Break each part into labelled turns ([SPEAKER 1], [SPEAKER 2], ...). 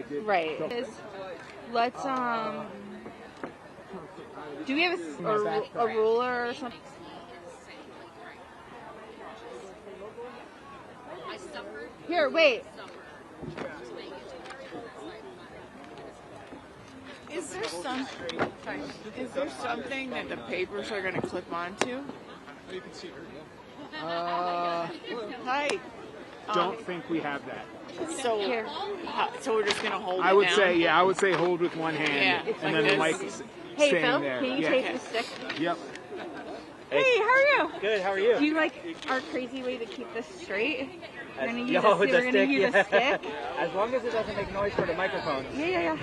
[SPEAKER 1] did.
[SPEAKER 2] Right. Let's do we have a ruler or something? Here, wait.
[SPEAKER 3] Is there something that the papers are going to clip onto?
[SPEAKER 4] You can see her.
[SPEAKER 3] Hi.
[SPEAKER 1] Don't think we have that.
[SPEAKER 3] So we're just going to hold it
[SPEAKER 1] I would
[SPEAKER 3] down?
[SPEAKER 1] say, I would say hold with one hand,
[SPEAKER 3] Yeah,
[SPEAKER 1] and
[SPEAKER 3] like
[SPEAKER 1] then the
[SPEAKER 3] this.
[SPEAKER 1] mic
[SPEAKER 2] Hey,
[SPEAKER 1] staying
[SPEAKER 2] Phil,
[SPEAKER 1] there.
[SPEAKER 2] can you
[SPEAKER 1] Yeah.
[SPEAKER 2] take the stick?
[SPEAKER 1] Yep.
[SPEAKER 2] Hey, how are you?
[SPEAKER 5] Good, how are you?
[SPEAKER 2] Do you like our crazy way to keep this straight? We're gonna use,
[SPEAKER 5] Yo,
[SPEAKER 2] we're
[SPEAKER 5] the
[SPEAKER 2] gonna
[SPEAKER 5] stick,
[SPEAKER 2] use
[SPEAKER 5] yeah.
[SPEAKER 2] a stick.
[SPEAKER 5] As long as it doesn't make noise for the microphone.
[SPEAKER 2] Yeah.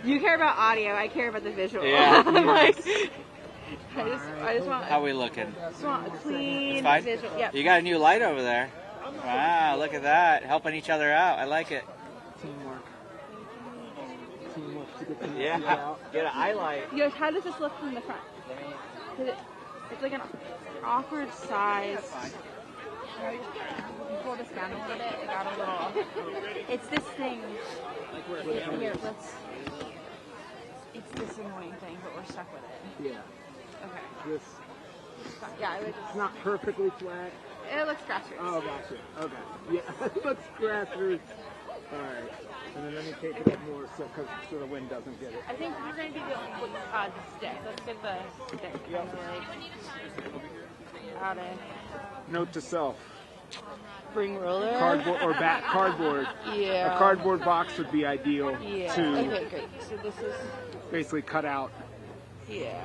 [SPEAKER 2] You care about audio. I care about the visual.
[SPEAKER 5] Yeah.
[SPEAKER 2] I just want.
[SPEAKER 5] How we looking?
[SPEAKER 2] Just want a clean
[SPEAKER 5] Fine?
[SPEAKER 2] visual. Yep.
[SPEAKER 5] You got a new light over there. Wow, look at that. Helping each other out. I like it.
[SPEAKER 1] Teamwork.
[SPEAKER 5] Yeah. Get an eye light.
[SPEAKER 2] Yo, how does this look from the front? It's like an awkward size. Pull this down a little bit. It got a little. It's this thing. Here, let's. It's this annoying thing, but we're stuck with it.
[SPEAKER 1] Yeah.
[SPEAKER 2] Okay.
[SPEAKER 1] This.
[SPEAKER 2] Yeah, I would just.
[SPEAKER 1] It's not perfectly flat.
[SPEAKER 2] It looks grassroots.
[SPEAKER 1] Oh, gotcha. Okay. Yeah, it looks grassroots. All right. And then let me take it up more so the wind doesn't get it.
[SPEAKER 2] I think we're going to do the stick. Let's get the stick.
[SPEAKER 1] Yep.
[SPEAKER 2] Out of.
[SPEAKER 1] Note to self.
[SPEAKER 2] Bring ruler.
[SPEAKER 1] Cardboard or cardboard.
[SPEAKER 2] Yeah.
[SPEAKER 1] A cardboard box would be ideal
[SPEAKER 2] Yeah.
[SPEAKER 1] to
[SPEAKER 2] Okay, great. So this is.
[SPEAKER 1] basically cut out.
[SPEAKER 2] Yeah.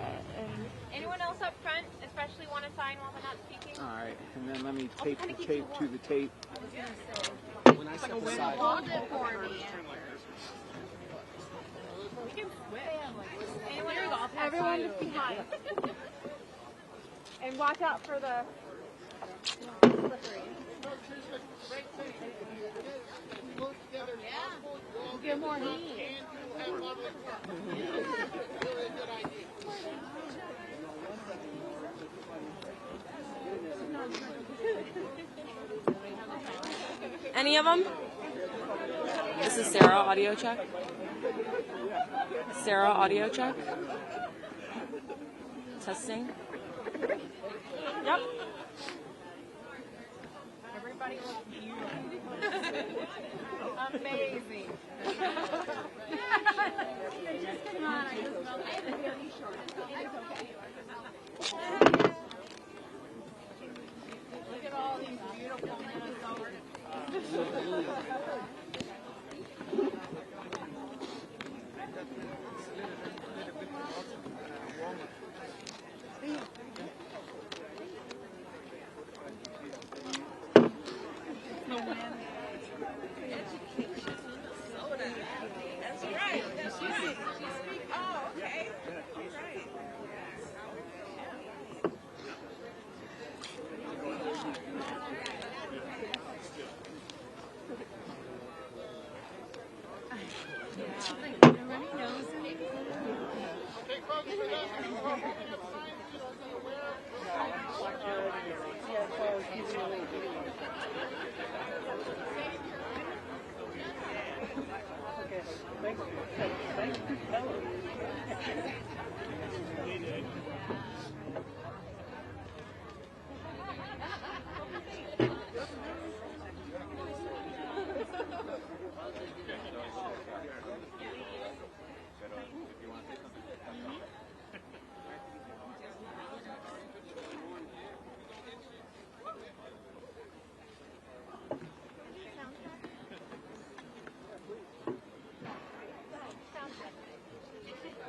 [SPEAKER 6] Anyone else up front, especially want to sign while they're not speaking?
[SPEAKER 1] All right. And then let me tape the tape to the tape.
[SPEAKER 4] When I step aside,
[SPEAKER 6] Hold it for me.
[SPEAKER 2] Everyone just behind. And watch out for the slippery. Get more heat.
[SPEAKER 7] Any of them? This is Sarah, audio check. Sarah, audio check. Testing. Yep.
[SPEAKER 6] Everybody looks beautiful. Amazing. Come on, I just felt like it's very short. It is okay. Look at all these beautiful Minnesotans.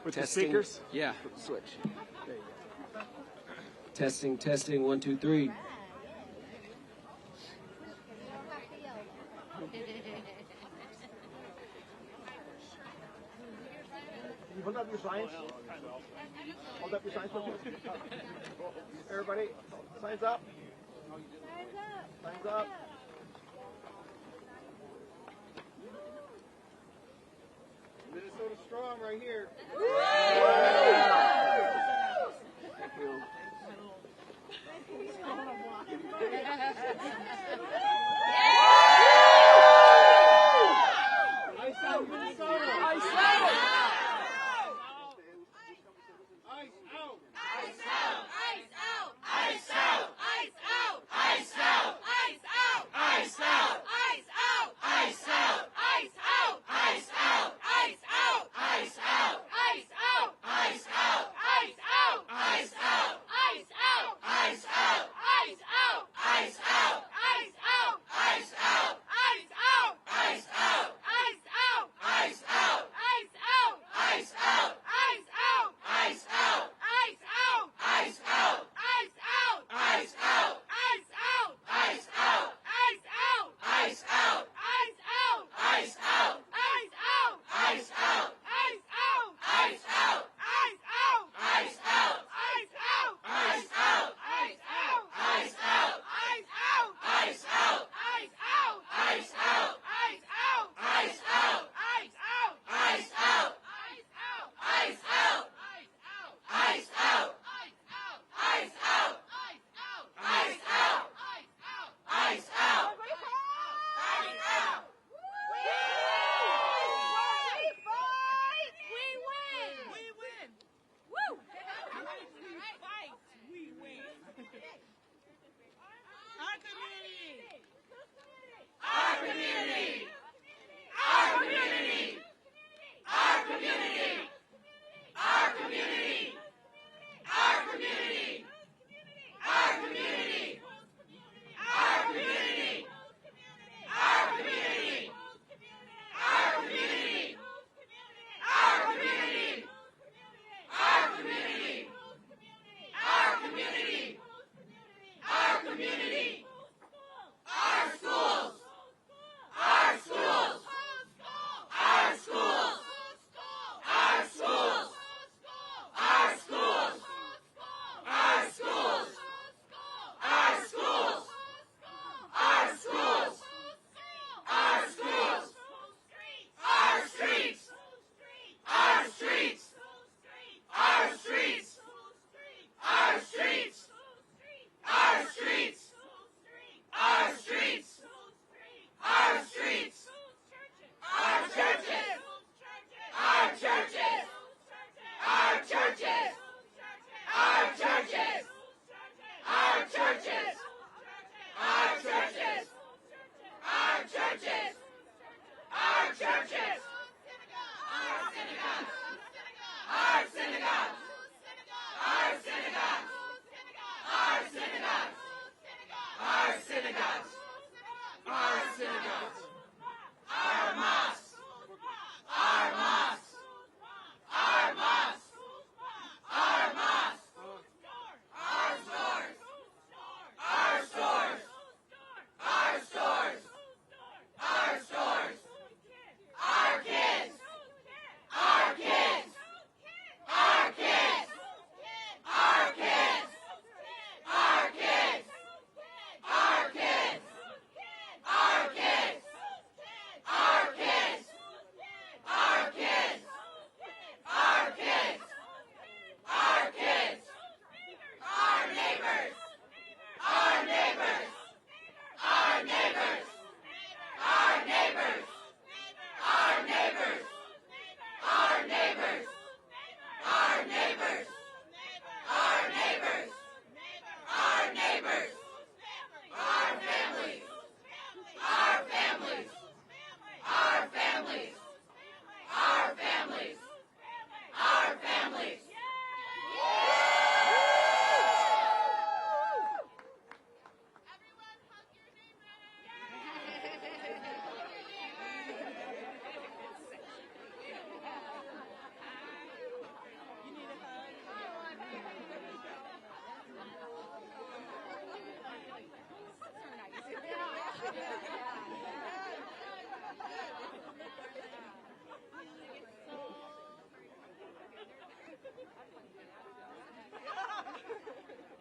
[SPEAKER 1] With
[SPEAKER 8] Testing.
[SPEAKER 1] the speakers?
[SPEAKER 8] Yeah.
[SPEAKER 1] Switch. There you go.
[SPEAKER 8] Testing, 1, 2, 3.
[SPEAKER 1] Hold up your signs. Hold up your signs. Everybody, signs up. Signs up. Minnesota strong right here. Thank you.
[SPEAKER 9] synagogues. Our synagogues. Our mosques. Our mosques. Our mosques. Our mosques. Our stores. Our stores. Our stores. Our stores. Our kids. Our kids. Our kids. Our kids. Our kids. Our kids. Our kids. Our kids. Our kids. Our kids. Our kids. Our neighbors. Our neighbors. Our neighbors. Our neighbors. Our neighbors. Our neighbors. Our neighbors. Our neighbors. Our neighbors. Our families. Our families. Our families. Our families. Our families.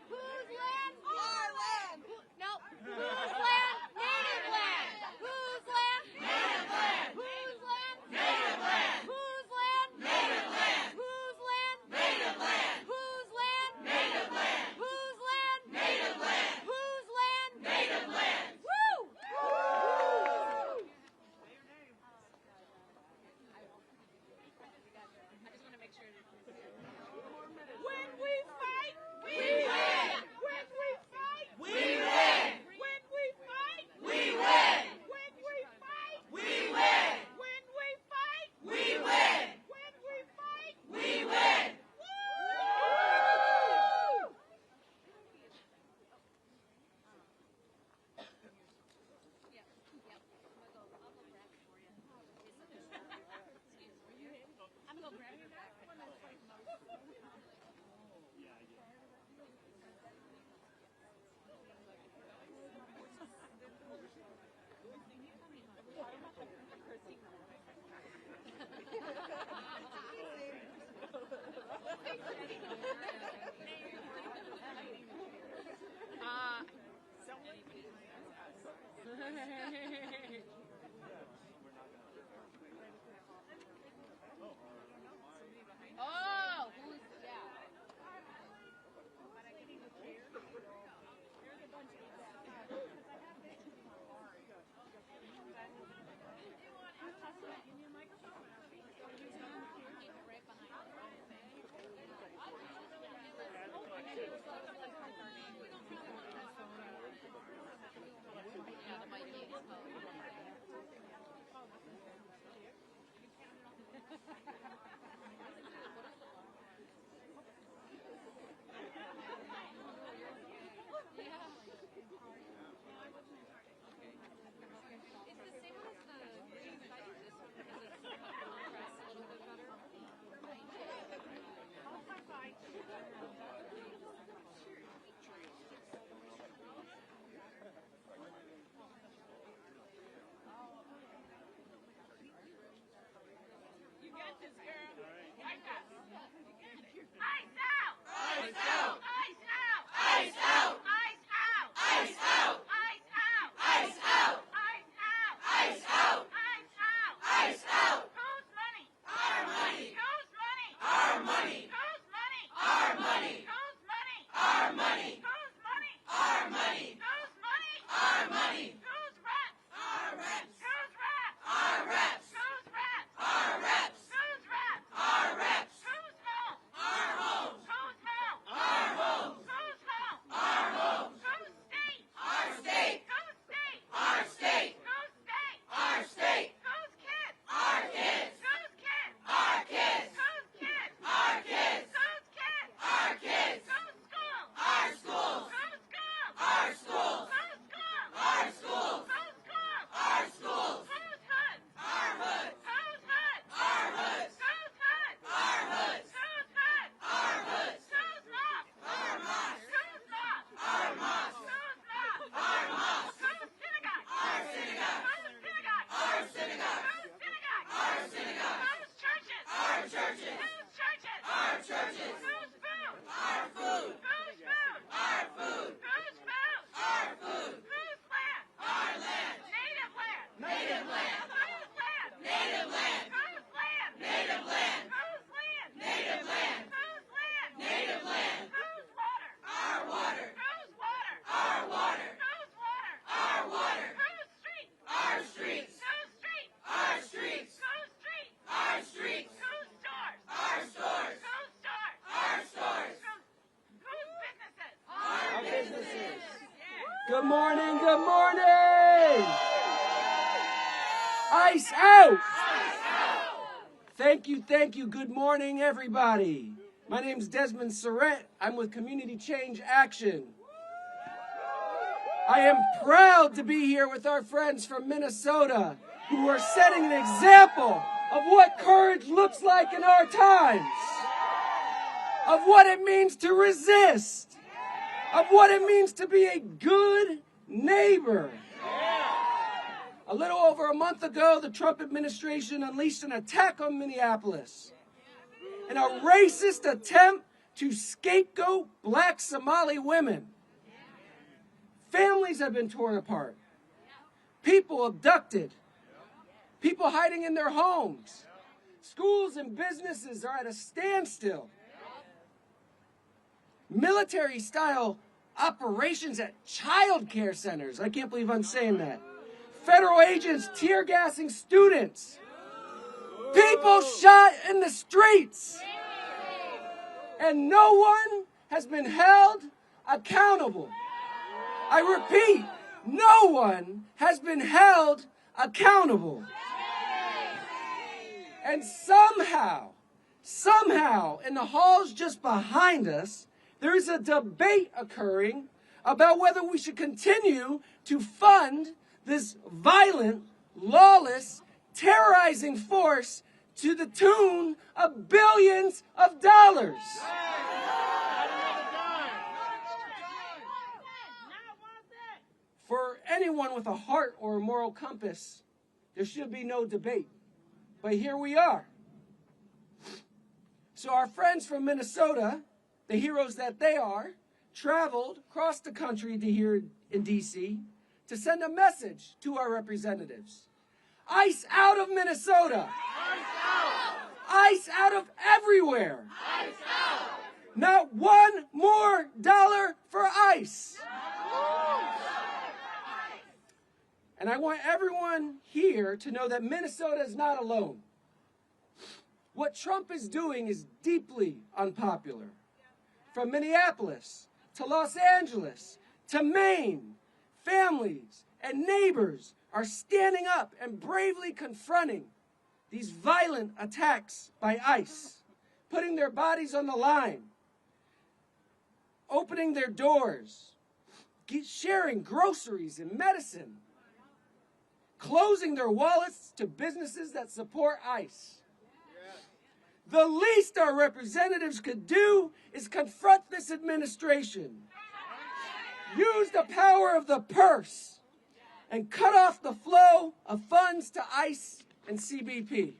[SPEAKER 6] Whose land? Our land. Nope. Whose land? Native land. Whose land? Native land. Whose land? Native land. Whose land? Native land. Whose land? Native land. Whose land? Native land. Whose land? Native land. Whose land? Native land. Woo! Woo!
[SPEAKER 9] When we fight, we win. When we fight, we win. When we fight, we win. When we fight, we win. When we fight, we win. When we fight, we win. Woo!
[SPEAKER 6] I'm gonna go grab your back. Oh, who's, yeah.
[SPEAKER 9] You got this,
[SPEAKER 8] Good morning, good morning. Ice out. Thank you. Good morning, everybody. My name's Desmond Surrett. I'm with Community Change Action. I am proud to be here with our friends from Minnesota who are setting an example of what courage looks like in our times, of what it means to resist, of what it means to be a good neighbor. A little over a month ago, the Trump administration unleashed an attack on Minneapolis in a racist attempt to scapegoat black Somali women. Families have been torn apart, people abducted, people hiding in their homes. Schools and businesses are at a standstill. Military-style operations at child care centers. I can't believe I'm saying that. Federal agents tear-gassing students. People shot in the streets. And no one has been held accountable. I repeat, no one has been held accountable. And somehow, in the halls just behind us, there is a debate occurring about whether we should continue to fund this violent, lawless, terrorizing force to the tune of billions of dollars. For anyone with a heart or a moral compass, there should be no debate. But here we are. So our friends from Minnesota, the heroes that they are, traveled across the country to here in D.C. to send a message to our representatives. ICE out of Minnesota. ICE out. ICE out of everywhere. ICE out. Not one more dollar for ICE. And I want everyone here to know that Minnesota is not alone. What Trump is doing is deeply unpopular. From Minneapolis to Los Angeles to Maine, families and neighbors are standing up and bravely confronting these violent attacks by ICE, putting their bodies on the line, opening their doors, sharing groceries and medicine, closing their wallets to businesses that support ICE. The least our representatives could do is confront this administration, use the power of the purse, and cut off the flow of funds to ICE and CBP.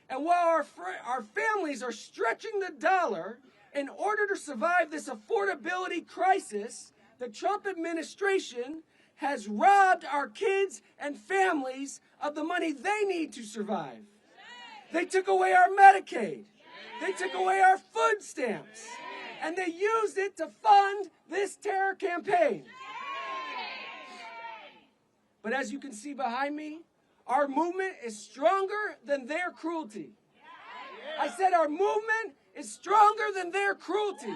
[SPEAKER 8] And while our families are stretching the dollar in order to survive this affordability crisis, the Trump administration has robbed our kids and families of the money they need to survive. They took away our Medicaid. They took away our food stamps. And they used it to fund this terror campaign. But as you can see behind me, our movement is stronger than their cruelty. I said our movement is stronger than their cruelty.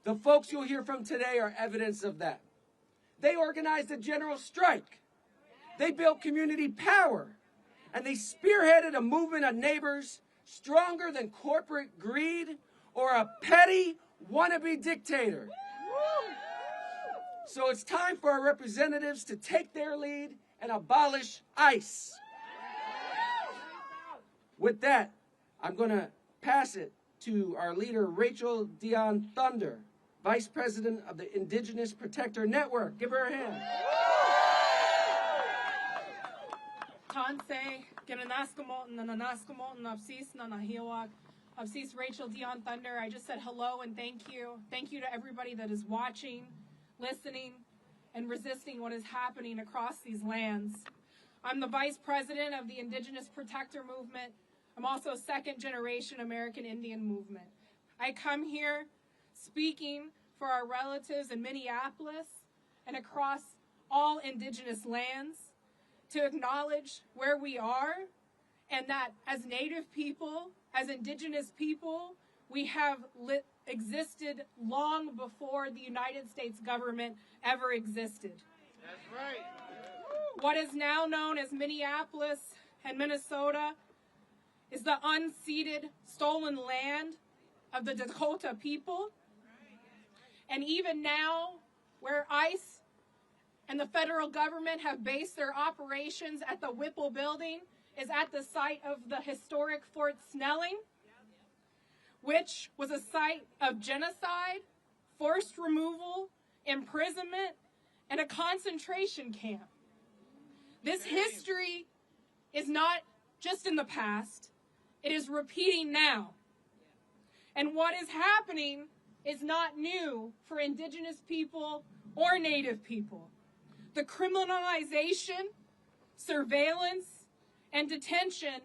[SPEAKER 8] The folks you'll hear from today are evidence of that. They organized a general strike. They built community power. And they spearheaded a movement of neighbors stronger than corporate greed or a petty wannabe dictator. So it's time for our representatives to take their lead and abolish ICE. With that, I'm going to pass it to our leader, Rachel Dion Thunder, Vice President of the Indigenous Protector Network. Give her a hand.
[SPEAKER 10] Tanse, Gananaskamotan, Nanaskamotan, Absis, Nanahiwak, Absis Rachel Dion Thunder. I just said hello and thank you. Thank you to everybody that is watching, listening, and resisting what is happening across these lands. I'm the Vice President of the Indigenous Protector Movement. I'm also a second-generation American Indian movement. I come here speaking for our relatives in Minneapolis and across all Indigenous lands to acknowledge where we are and that as Native people, as Indigenous people, we have existed long before the United States government ever existed.
[SPEAKER 9] That's right.
[SPEAKER 10] What is now known as Minneapolis and Minnesota is the unceded, stolen land of the Dakota people. And even now, where ICE and the federal government have based their operations at the Whipple building, is at the site of the historic Fort Snelling, which was a site of genocide, forced removal, imprisonment, and a concentration camp. This history is not just in the past, it is repeating now. And what is happening is not new for Indigenous people or Native people. The criminalization, surveillance, and detention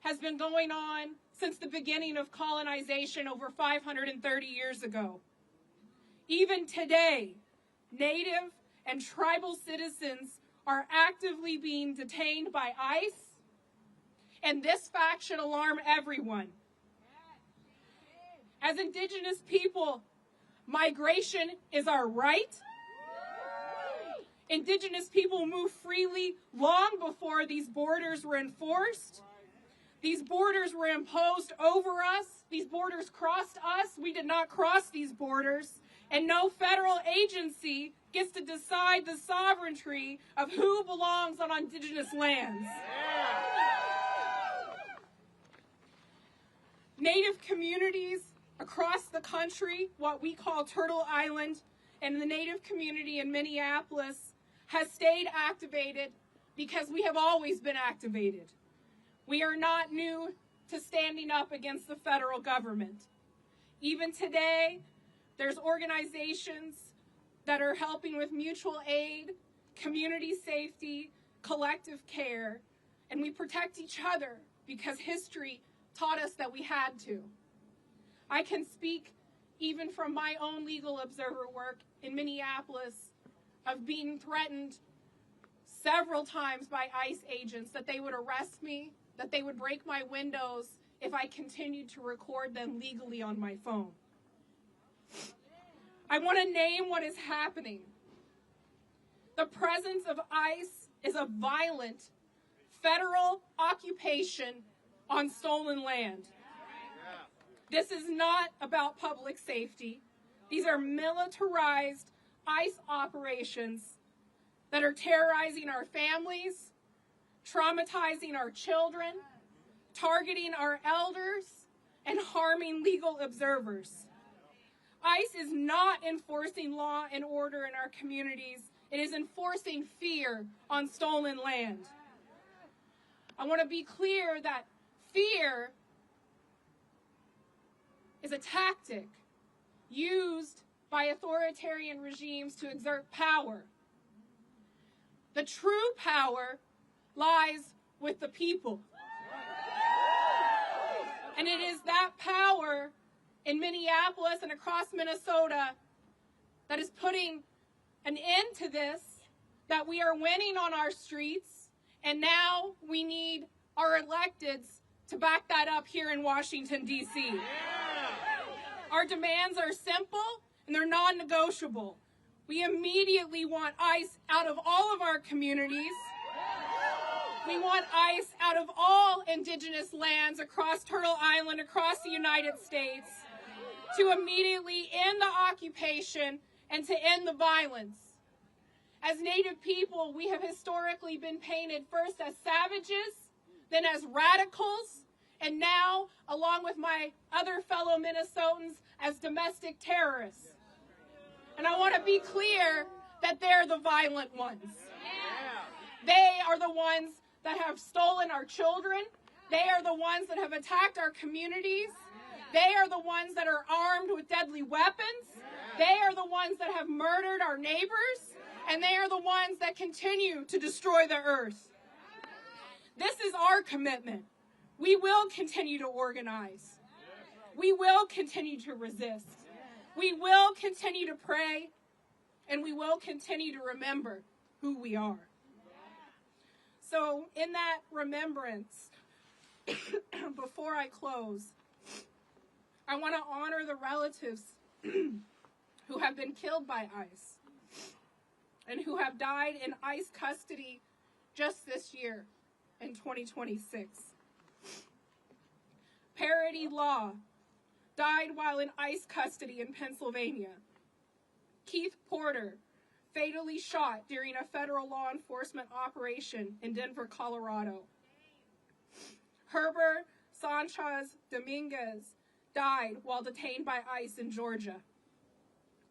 [SPEAKER 10] has been going on since the beginning of colonization over 530 years ago. Even today, Native and tribal citizens are actively being detained by ICE, and this fact should alarm everyone. As Indigenous people, migration is our right. Indigenous people moved freely long before these borders were enforced. These borders were imposed over us. These borders crossed us. We did not cross these borders. And no federal agency gets to decide the sovereignty of who belongs on Indigenous lands. Native communities across the country, what we call Turtle Island, and the Native community in Minneapolis has stayed activated because we have always been activated. We are not new to standing up against the federal government. Even today, there's organizations that are helping with mutual aid, community safety, collective care, and we protect each other because history taught us that we had to. I can speak even from my own legal observer work in Minneapolis of being threatened several times by ICE agents that they would arrest me, that they would break my windows if I continued to record them legally on my phone. I want to name what is happening. The presence of ICE is a violent federal occupation on stolen land. This is not about public safety. These are militarized ICE operations that are terrorizing our families, traumatizing our children, targeting our elders, and harming legal observers. ICE is not enforcing law and order in our communities. It is enforcing fear on stolen land. I want to be clear that fear is a tactic used by authoritarian regimes to exert power. The true power lies with the people. And it is that power in Minneapolis and across Minnesota that is putting an end to this, that we are winning on our streets, and now we need our electeds to back that up here in Washington, D.C. Our demands are simple and they're non-negotiable. We immediately want ICE out of all of our communities. We want ICE out of all Indigenous lands across Turtle Island, across the United States, to immediately end the occupation and to end the violence. As Native people, we have historically been painted first as savages, then as radicals, and now, along with my other fellow Minnesotans, as domestic terrorists. And I want to be clear that they're the violent ones. They are the ones that have stolen our children. They are the ones that have attacked our communities. They are the ones that are armed with deadly weapons. They are the ones that have murdered our neighbors. And they are the ones that continue to destroy the earth. This is our commitment. We will continue to organize. We will continue to resist. We will continue to pray. And we will continue to remember who we are. So in that remembrance, before I close, I want to honor the relatives who have been killed by ICE and who have died in ICE custody just this year in 2026. Parity Law died while in ICE custody in Pennsylvania. Keith Porter, fatally shot during a federal law enforcement operation in Denver, Colorado. Herbert Sanchez Dominguez died while detained by ICE in Georgia.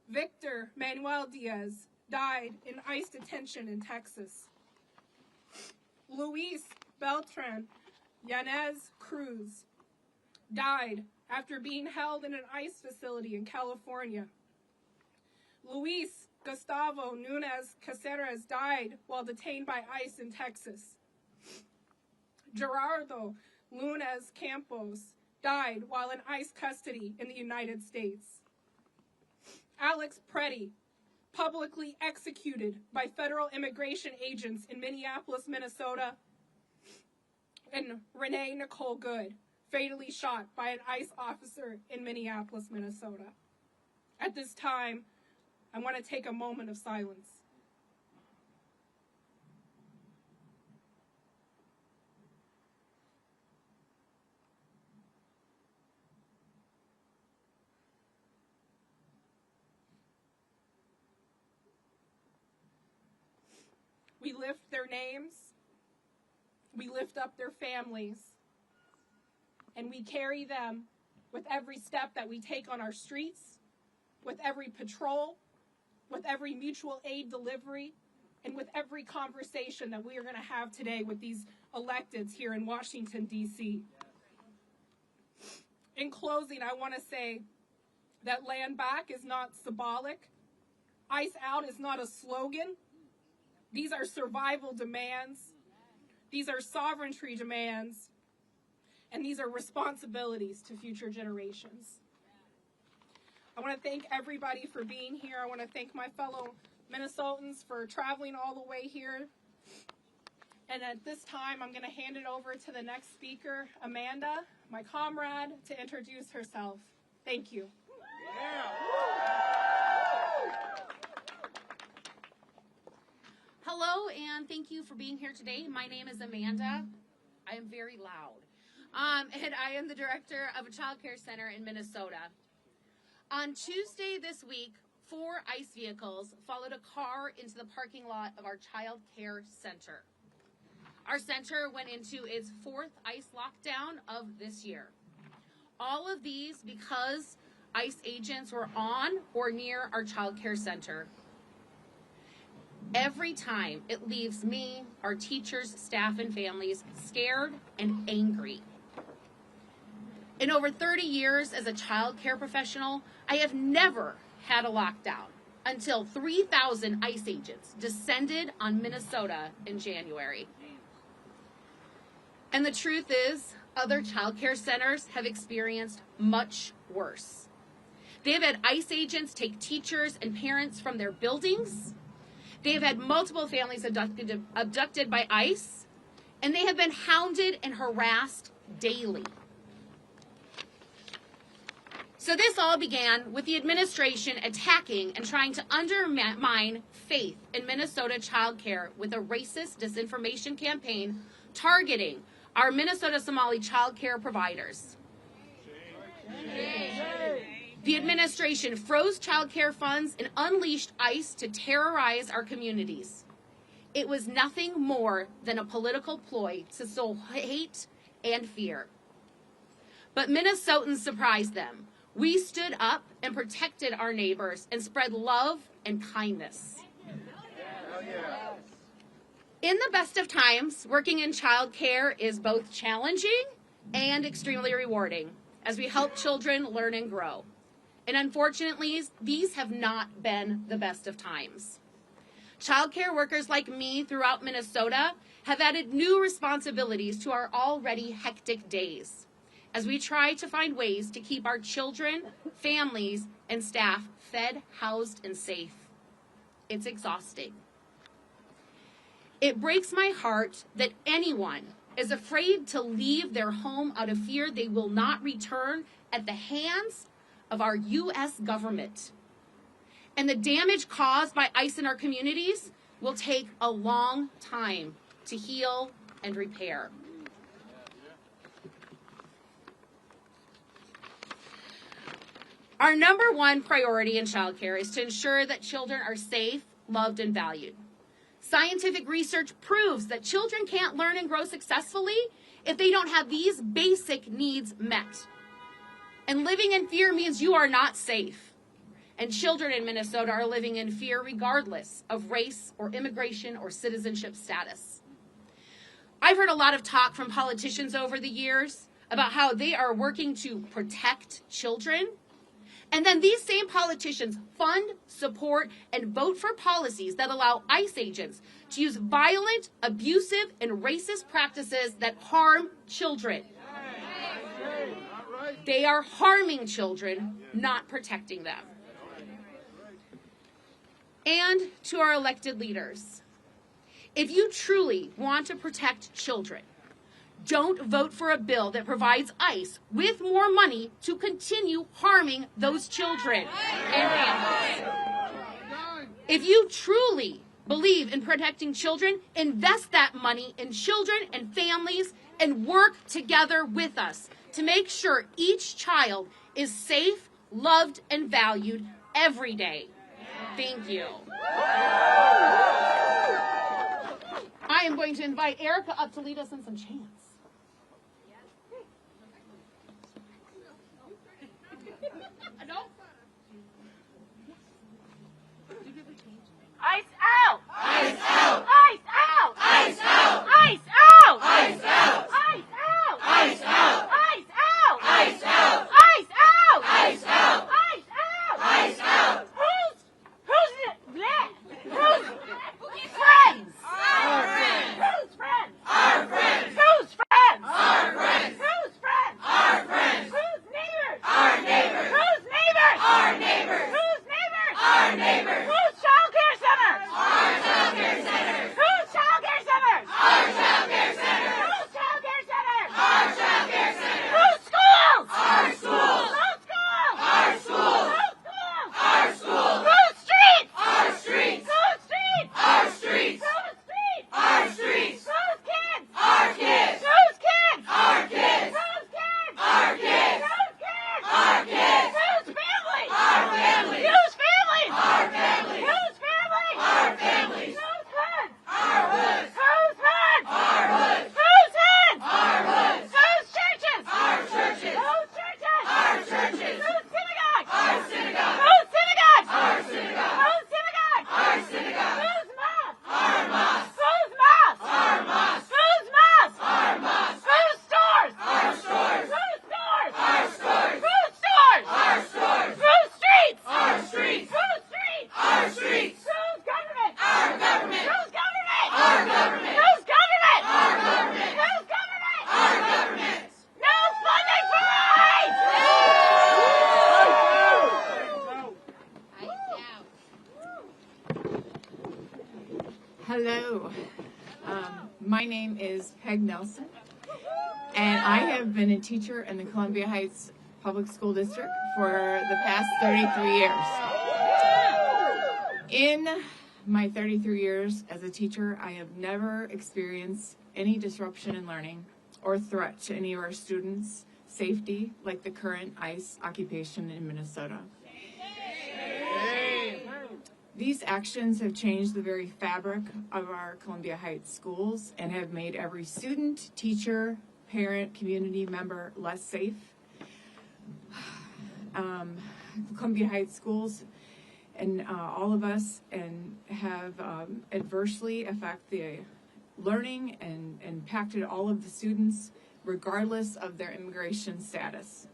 [SPEAKER 10] Victor Manuel Diaz died in ICE detention in Texas. Luis Beltran Yanez Cruz died after being held in an ICE facility in California. Luis Gustavo Nunez Caceres died while detained by ICE in Texas. Gerardo Lunes Campos died while in ICE custody in the United States. Alex Preddy, publicly executed by federal immigration agents in Minneapolis, Minnesota. And Renee Nicole Good, fatally shot by an ICE officer in Minneapolis, Minnesota. At this time, I want to take a moment of silence. We lift their names, we lift up their families, and we carry them with every step that we take on our streets, with every patrol, with every mutual aid delivery, and with every conversation that we are going to have today with these electeds here in Washington, D.C. In closing, I want to say that land back is not symbolic. ICE out is not a slogan. These are survival demands. These are sovereignty demands. And these are responsibilities to future generations. I want to thank everybody for being here. I want to thank my fellow Minnesotans for traveling all the way here. And at this time, I'm going to hand it over to the next speaker, Amanda, my comrade, to introduce herself. Thank you.
[SPEAKER 11] Hello, and thank you for being here today. My name is Amanda. I am very loud. And I am the director of a child care center in Minnesota. On Tuesday this week, 4 ICE vehicles followed a car into the parking lot of our child care center. Our center went into its 4th ICE lockdown of this year. All of these because ICE agents were on or near our child care center. Every time it leaves me, our teachers, staff, and families scared and angry. In over 30 years as a child care professional, I have never had a lockdown until 3,000 ICE agents descended on Minnesota in January. And the truth is, other child care centers have experienced much worse. They have had ICE agents take teachers and parents from their buildings. They have had multiple families abducted by ICE, and they have been hounded and harassed daily. So this all began with the administration attacking and trying to undermine faith in Minnesota child care with a racist disinformation campaign targeting our Minnesota Somali child care providers. The administration froze child care funds and unleashed ICE to terrorize our communities. It was nothing more than a political ploy to sow hate and fear. But Minnesotans surprised them. We stood up and protected our neighbors and spread love and kindness. In the best of times, working in child care is both challenging and extremely rewarding as we help children learn and grow. And unfortunately, these have not been the best of times. Child care workers like me throughout Minnesota have added new responsibilities to our already hectic days as we try to find ways to keep our children, families, and staff fed, housed, and safe. It's exhausting. It breaks my heart that anyone is afraid to leave their home out of fear they will not return at the hands of our U.S. government. And the damage caused by ICE in our communities will take a long time to heal and repair. Our number one priority in childcare is to ensure that children are safe, loved, and valued. Scientific research proves that children can't learn and grow successfully if they don't have these basic needs met. And living in fear means you are not safe. And children in Minnesota are living in fear regardless of race or immigration or citizenship status. I've heard a lot of talk from politicians over the years about how they are working to protect children. And then these same politicians fund, support, and vote for policies that allow ICE agents to use violent, abusive, and racist practices that harm children. They are harming children, not protecting them. And to our elected leaders, if you truly want to protect children, don't vote for a bill that provides ICE with more money to continue harming those children and families. If you truly believe in protecting children, invest that money in children and families and work together with us to make sure each child is safe, loved, and valued every day. Thank you. I am going to invite Erica up to lead us in some chants.
[SPEAKER 9] Ice out!
[SPEAKER 6] Ice out!
[SPEAKER 9] Ice out!
[SPEAKER 6] Ice out!
[SPEAKER 9] Ice out!
[SPEAKER 6] Ice out!
[SPEAKER 9] Ice out!
[SPEAKER 6] Ice out!
[SPEAKER 9] Ice out!
[SPEAKER 6] Ice out!
[SPEAKER 9] Ice out!
[SPEAKER 6] Ice out!
[SPEAKER 9] Ice out!
[SPEAKER 6] Ice out!
[SPEAKER 9] Who's friends?
[SPEAKER 6] Our friends!
[SPEAKER 9] Who's friends?
[SPEAKER 6] Our friends!
[SPEAKER 9] Who's friends?
[SPEAKER 6] Our friends!
[SPEAKER 9] Who's friends?
[SPEAKER 6] Our friends!
[SPEAKER 9] Who's neighbors?
[SPEAKER 6] Our neighbors!
[SPEAKER 9] Who's neighbors?
[SPEAKER 6] Our neighbors!
[SPEAKER 9] Who's neighbors?
[SPEAKER 6] Our neighbors!
[SPEAKER 9] Who's childcare centers?
[SPEAKER 6] Our childcare centers!
[SPEAKER 9] Who's childcare centers?
[SPEAKER 6] Our childcare centers!
[SPEAKER 9] Who's childcare centers?
[SPEAKER 6] Our childcare centers!
[SPEAKER 9] Who's schools?
[SPEAKER 6] Our schools!
[SPEAKER 9] Who's schools?
[SPEAKER 6] Our schools!
[SPEAKER 9] Who's schools?
[SPEAKER 6] Our schools!
[SPEAKER 9] Who's streets?
[SPEAKER 6] Our streets!
[SPEAKER 9] Who's streets?
[SPEAKER 6] Our streets!
[SPEAKER 9] Who's streets?
[SPEAKER 6] Our streets!
[SPEAKER 9] Who's kids?
[SPEAKER 6] Our kids!
[SPEAKER 9] Who's kids?
[SPEAKER 6] Our kids!
[SPEAKER 9] Who's kids?
[SPEAKER 6] Our kids!
[SPEAKER 9] Who's kids?
[SPEAKER 6] Our kids!
[SPEAKER 9] Whose families?
[SPEAKER 6] Our families!
[SPEAKER 9] Whose families?
[SPEAKER 6] Our families!
[SPEAKER 9] Whose families?
[SPEAKER 6] Our families!
[SPEAKER 9] Whose hoods?
[SPEAKER 6] Our hoods!
[SPEAKER 9] Whose hoods?
[SPEAKER 6] Our hoods!
[SPEAKER 9] Whose hoods?
[SPEAKER 6] Our hoods!
[SPEAKER 9] Whose churches?
[SPEAKER 6] Our churches!
[SPEAKER 9] Whose churches?
[SPEAKER 6] Our churches!
[SPEAKER 9] Whose synagogues?
[SPEAKER 6] Our synagogues!
[SPEAKER 9] Whose synagogues?
[SPEAKER 6] Our synagogues!
[SPEAKER 9] Whose synagogues?
[SPEAKER 6] Our synagogues!
[SPEAKER 9] Whose mosques?
[SPEAKER 6] Our mosques!
[SPEAKER 9] Whose mosques?
[SPEAKER 6] Our mosques!
[SPEAKER 9] Whose mosques?
[SPEAKER 6] Our mosques!
[SPEAKER 9] Whose stores?
[SPEAKER 6] Our stores!
[SPEAKER 9] Whose stores?
[SPEAKER 6] Our stores!
[SPEAKER 9] Whose stores?
[SPEAKER 6] Our stores!
[SPEAKER 9] Whose streets?
[SPEAKER 6] Our streets!
[SPEAKER 9] Whose streets?
[SPEAKER 6] Our streets!
[SPEAKER 9] Whose government?
[SPEAKER 6] Our government!
[SPEAKER 9] Whose government?
[SPEAKER 6] Our government!
[SPEAKER 9] Whose government?
[SPEAKER 6] Our government!
[SPEAKER 9] Whose government?
[SPEAKER 6] Our government!
[SPEAKER 9] No funding for ICE!
[SPEAKER 3] Hello. My name is Peg Nelson, and I have been a teacher in the Columbia Heights Public School District for the past 33 years. In my 33 years as a teacher, I have never experienced any disruption in learning or threat to any of our students' safety like the current ICE occupation in Minnesota. These actions have changed the very fabric of our Columbia Heights schools and have made every student, teacher, parent, community member less safe. Columbia Heights schools and all of us have adversely affected the learning and impacted all of the students regardless of their immigration status.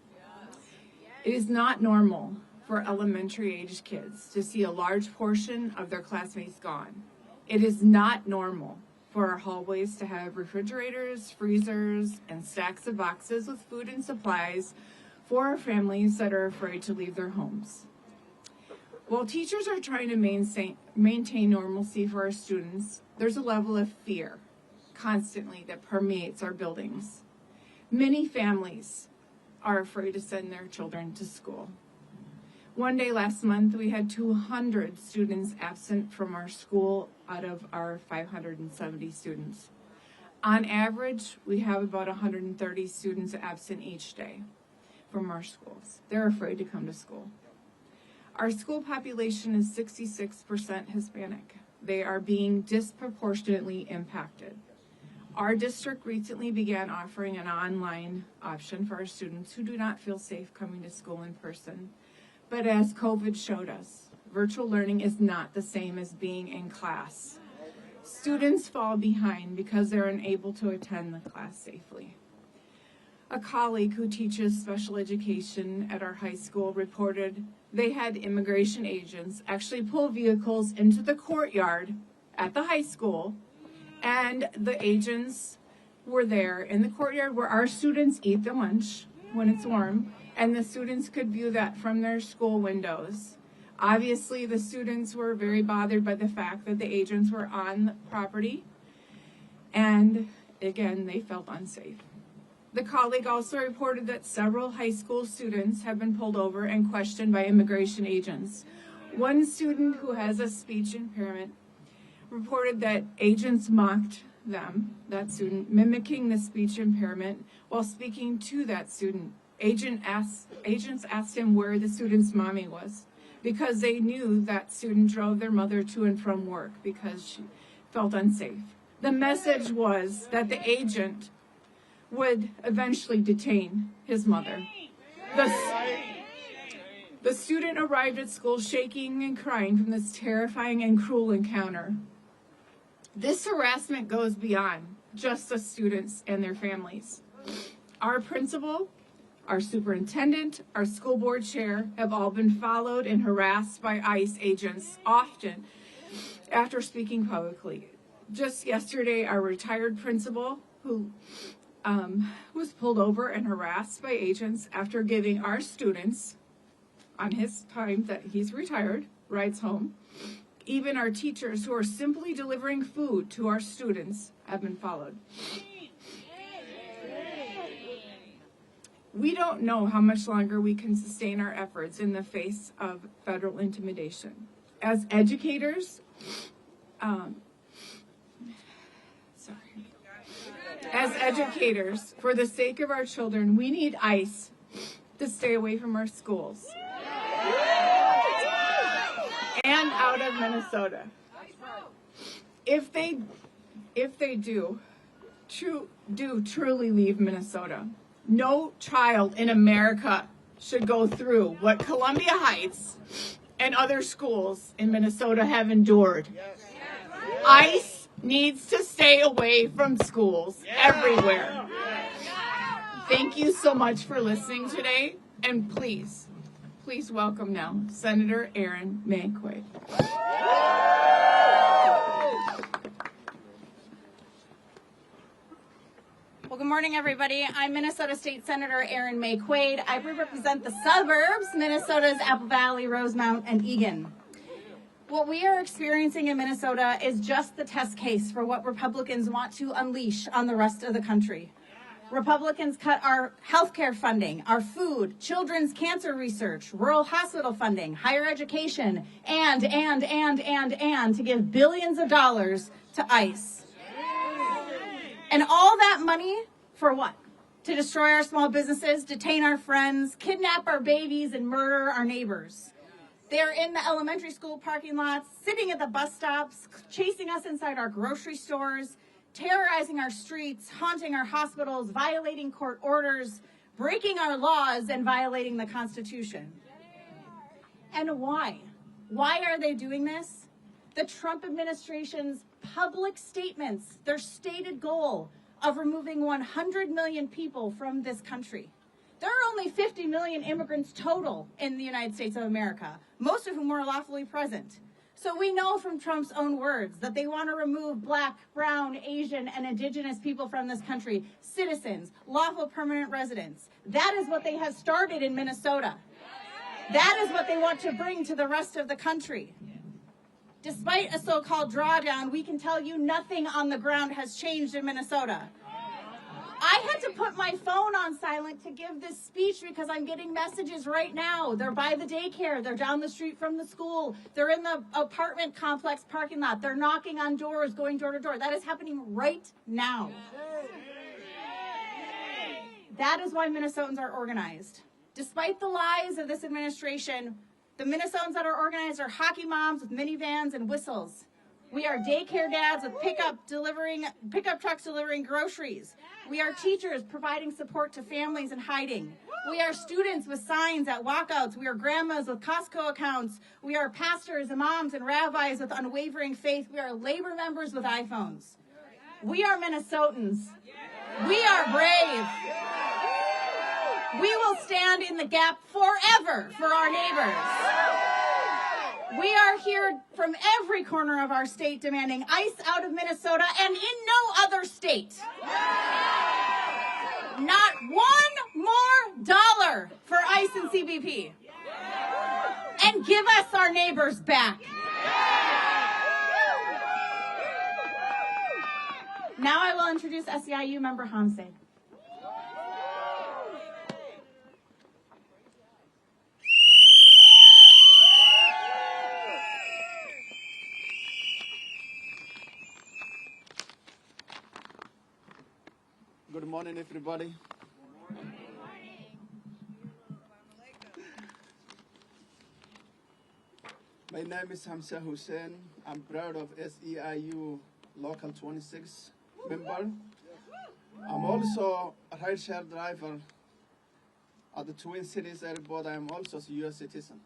[SPEAKER 3] It is not normal for elementary age kids to see a large portion of their classmates gone. It is not normal for our hallways to have refrigerators, freezers, and stacks of boxes with food and supplies for our families that are afraid to leave their homes. While teachers are trying to maintain normalcy for our students, there's a level of fear constantly that permeates our buildings. Many families are afraid to send their children to school. One day last month, we had 200 students absent from our school out of our 570 students. On average, we have about 130 students absent each day from our schools. They're afraid to come to school. Our school population is 66% Hispanic. They are being disproportionately impacted. Our district recently began offering an online option for our students who do not feel safe coming to school in person. But as COVID showed us, virtual learning is not the same as being in class. Students fall behind because they're unable to attend the class safely. A colleague who teaches special education at our high school reported they had immigration agents actually pull vehicles into the courtyard at the high school, and the agents were there in the courtyard where our students eat their lunch when it's warm, and the students could view that from their school windows. Obviously, the students were very bothered by the fact that the agents were on the property, and again, they felt unsafe. The colleague also reported that several high school students have been pulled over and questioned by immigration agents. One student who has a speech impairment reported that agents mocked them, that student, mimicking the speech impairment while speaking to that student. Agents asked him where the student's mommy was because they knew that student drove their mother to and from work because she felt unsafe. The message was that the agent would eventually detain his mother. The student arrived at school shaking and crying from this terrifying and cruel encounter. This harassment goes beyond just the students and their families. Our principal, our superintendent, our school board chair have all been followed and harassed by ICE agents often after speaking publicly. Just yesterday, our retired principal, who was pulled over and harassed by agents after giving our students, on his time that he's retired, rides home. Even our teachers who are simply delivering food to our students have been followed. We don't know how much longer we can sustain our efforts in the face of federal intimidation. As educators, for the sake of our children, we need ICE to stay away from our schools and out of Minnesota. If they do truly leave Minnesota, no child in America should go through what Columbia Heights and other schools in Minnesota have endured. ICE needs to stay away from schools everywhere. Thank you so much for listening today, and please welcome now Senator Erin May Quaid.
[SPEAKER 12] Well, good morning, everybody. I'm Minnesota State Senator Erin May Quaid. I represent the suburbs, Minnesota's Apple Valley, Rosemount, and Eagan. What we are experiencing in Minnesota is just the test case for what Republicans want to unleash on the rest of the country. Republicans cut our healthcare funding, our food, children's cancer research, rural hospital funding, higher education, and to give billions of dollars to ICE. And all that money for what? To destroy our small businesses, detain our friends, kidnap our babies, and murder our neighbors. They're in the elementary school parking lots, sitting at the bus stops, chasing us inside our grocery stores, terrorizing our streets, haunting our hospitals, violating court orders, breaking our laws, and violating the Constitution. And why? Why are they doing this? The Trump administration's public statements, their stated goal of removing 100 million people from this country. There are only 50 million immigrants total in the United States of America, most of whom are lawfully present. So we know from Trump's own words that they want to remove Black, Brown, Asian, and Indigenous people from this country, citizens, lawful permanent residents. That is what they have started in Minnesota. That is what they want to bring to the rest of the country. Despite a so-called drawdown, we can tell you nothing on the ground has changed in Minnesota. I had to put my phone on silent to give this speech because I'm getting messages right now. They're by the daycare. They're down the street from the school. They're in the apartment complex parking lot. They're knocking on doors, going door to door. That is happening right now. That is why Minnesotans are organized. Despite the lies of this administration, the Minnesotans that are organized are hockey moms with minivans and whistles. We are daycare dads with pickup trucks delivering groceries. We are teachers providing support to families in hiding. We are students with signs at walkouts. We are grandmas with Costco accounts. We are pastors, imams, and rabbis with unwavering faith. We are labor members with iPhones. We are Minnesotans. We are brave. We will stand in the gap forever for our neighbors. We are here from every corner of our state demanding ICE out of Minnesota and in no other state. Not one more dollar for ICE and CBP. And give us our neighbors back. Now I will introduce SEIU member Hamse.
[SPEAKER 13] Good morning, everybody. My name is Hamza Hussein. I'm proud of SEIU Local 26 member. I'm also a rideshare driver at the Twin Cities Airport. I'm also a U.S. citizen.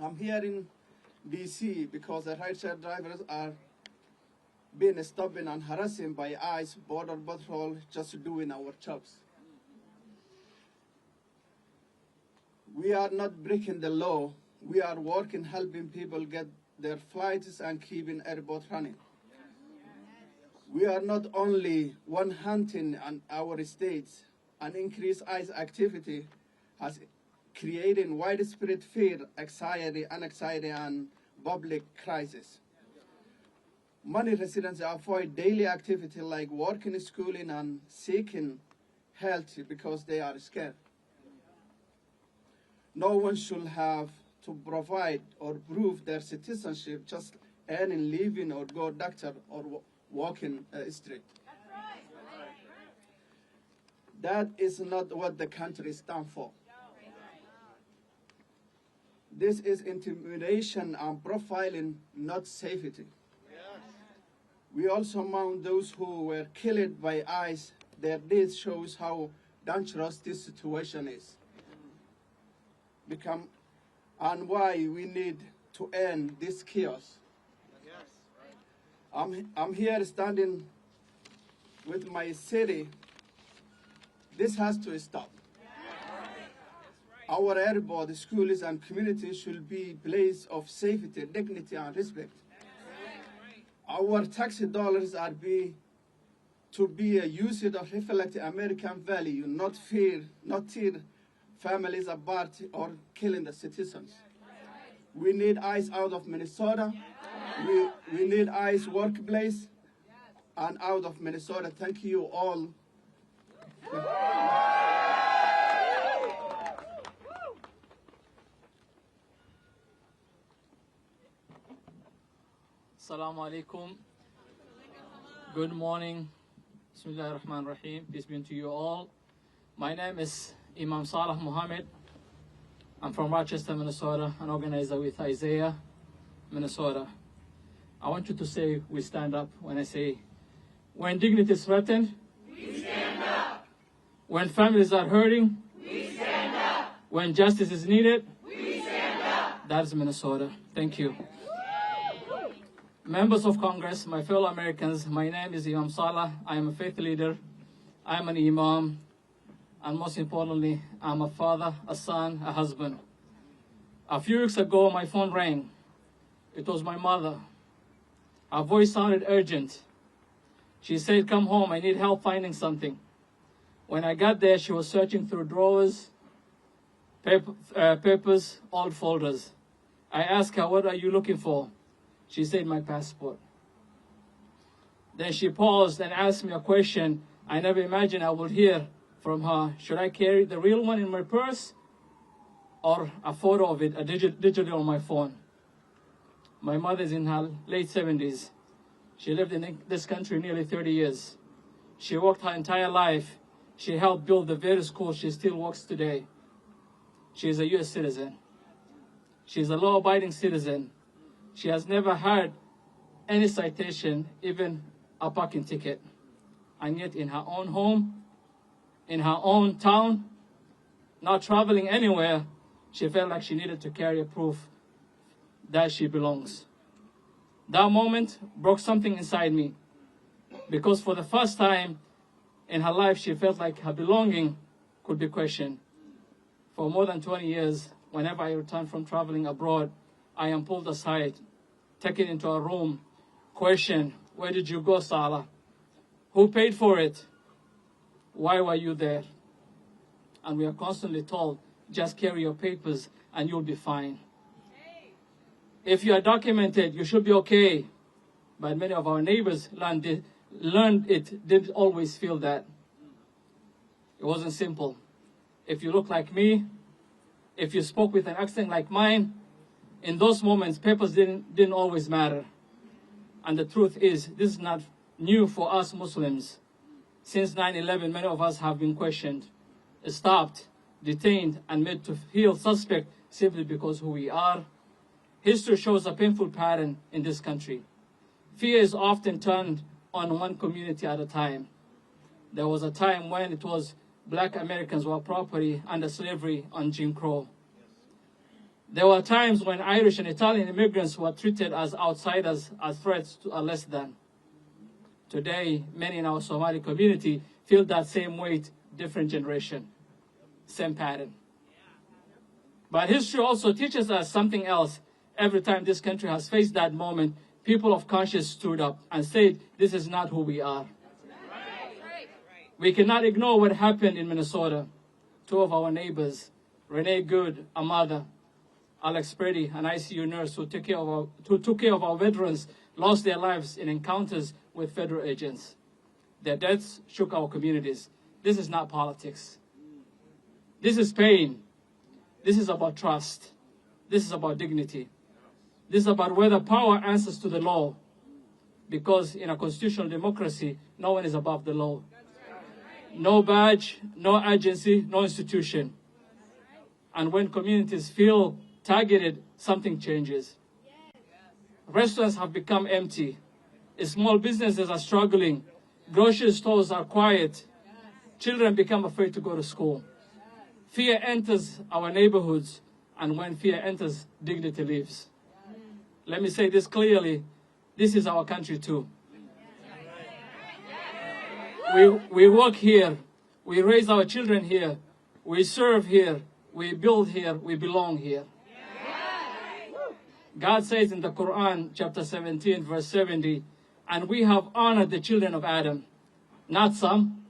[SPEAKER 13] I'm here in D.C. because the rideshare drivers are being stopped and harassed by ICE, Border Patrol, just doing our jobs. We are not breaking the law. We are working, helping people get their flights and keeping airport running. We are not only one hunting on our states, and increased ICE activity has created widespread fear, anxiety, and public crisis. Many residents avoid daily activity like working, schooling, and seeking health because they are scared. No one should have to provide or prove their citizenship just earning living or go doctor or walking street. That is not what the country stands for. This is intimidation and profiling, not safety. We also mourn those who were killed by ICE. Their death shows how dangerous this situation is. And why we need to end this chaos. I'm here standing with my city. This has to stop. Our airport, schools, and communities should be a place of safety, dignity, and respect. Our tax dollars are to be used to reflect American value, not tear families apart or killing the citizens. We need ICE out of Minnesota. We need ICE workplace and out of Minnesota. Thank you all.
[SPEAKER 14] Assalamu alaikum. Good morning. Bismillah ar-Rahman ar-Rahim. Peace be unto you all. My name is Imam Salah Muhammad. I'm from Rochester, Minnesota, an organizer with Isaiah, Minnesota. I want you to say, we stand up when I say, when dignity is threatened, we stand up. When families are hurting, we stand up. When justice is needed, we stand up. That is Minnesota. Thank you. Members of Congress, my fellow Americans, my name is Imam Salah. I am a faith leader. I am an imam. And most importantly, I'm a father, a son, a husband. A few weeks ago, my phone rang. It was my mother. Her voice sounded urgent. She said, come home, I need help finding something. When I got there, she was searching through drawers, papers, old folders. I asked her, what are you looking for? She said, my passport. Then she paused and asked me a question I never imagined I would hear from her, should I carry the real one in my purse or a photo of it, digitally on my phone? My mother's in her late 70s. She lived in this country nearly 30 years. She worked her entire life. She helped build the very school she still works today. She is a U.S. citizen. She is a law-abiding citizen. She has never had any citation, even a parking ticket. And yet in her own home, in her own town, not traveling anywhere, she felt like she needed to carry a proof that she belongs. That moment broke something inside me, because for the first time in her life, she felt like her belonging could be questioned. For more than 20 years, whenever I return from traveling abroad, I am pulled aside, taken into a room, questioned, where did you go, Salah? Who paid for it? Why were you there? And we are constantly told, just carry your papers and you'll be fine. If you are documented, you should be okay. But many of our neighbors learned it, didn't always feel that. It wasn't simple. If you look like me, if you spoke with an accent like mine, in those moments, papers didn't always matter. And the truth is, this is not new for us Muslims. Since 9/11, many of us have been questioned, stopped, detained, and made to feel suspect simply because who we are. History shows a painful pattern in this country. Fear is often turned on one community at a time. There was a time when it was Black Americans were property under slavery on Jim Crow. There were times when Irish and Italian immigrants were treated as outsiders, as threats to a less than. Today, many in our Somali community feel that same weight, different generation, same pattern. But history also teaches us something else. Every time this country has faced that moment, people of conscience stood up and said, this is not who we are. We cannot ignore what happened in Minnesota. Two of our neighbors, Renee Good, a mother, Alex Preddy, an ICU nurse who took care of our veterans, lost their lives in encounters with federal agents. Their deaths shook our communities. This is not politics. This is pain. This is about trust. This is about dignity. This is about whether power answers to the law. Because in a constitutional democracy, no one is above the law. No badge, no agency, no institution. And when communities feel targeted, something changes. Restaurants have become empty. Small businesses are struggling. Grocery stores are quiet. Children become afraid to go to school. Fear enters our neighborhoods, and when fear enters, dignity leaves. Let me say this clearly. This is our country too. We work here. We raise our children here. We serve here. We build here. We belong here. God says in the Quran, chapter 17, verse 70, and we have honored the children of Adam, not some.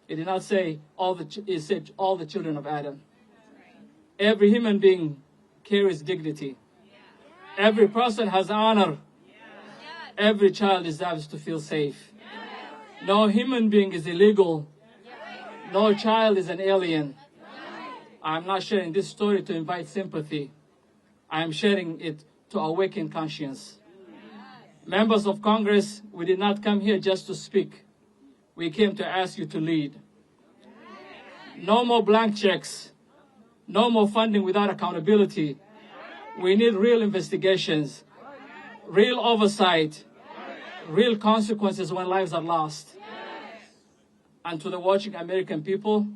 [SPEAKER 14] It did not say it said all the children of Adam. Every human being carries dignity. Every person has honor. Every child deserves to feel safe. No human being is illegal. No child is an alien. I'm not sharing this story to invite sympathy. I am sharing it to awaken conscience. Members of Congress, we did not come here just to speak. We came to ask you to lead. No more blank checks. No more funding without accountability. We need real investigations, real oversight, real consequences when lives are lost. And to the watching American people,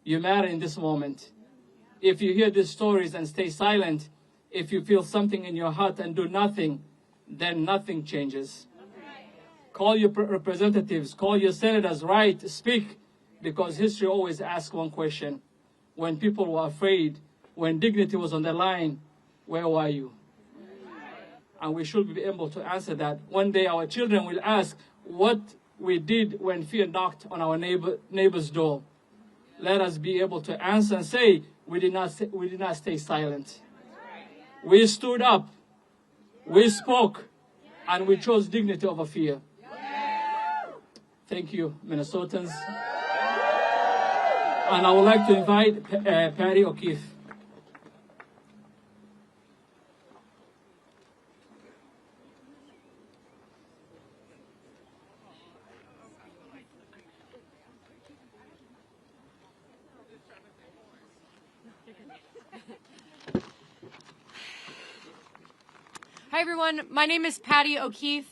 [SPEAKER 14] you matter in this moment. If you hear these stories and stay silent, if you feel something in your heart and do nothing, then nothing changes. Call your representatives, call your senators, write, speak, because history always asks one question. When people were afraid, when dignity was on the line, where were you? And we should be able to answer that. One day our children will ask what we did when fear knocked on our neighbor's door. Let us be able to answer and say, we did not stay silent. We stood up, we spoke, and we chose dignity over fear. Thank you, Minnesotans. And I would like to invite Patty O'Keefe.
[SPEAKER 15] Hi everyone, my name is Patty O'Keefe.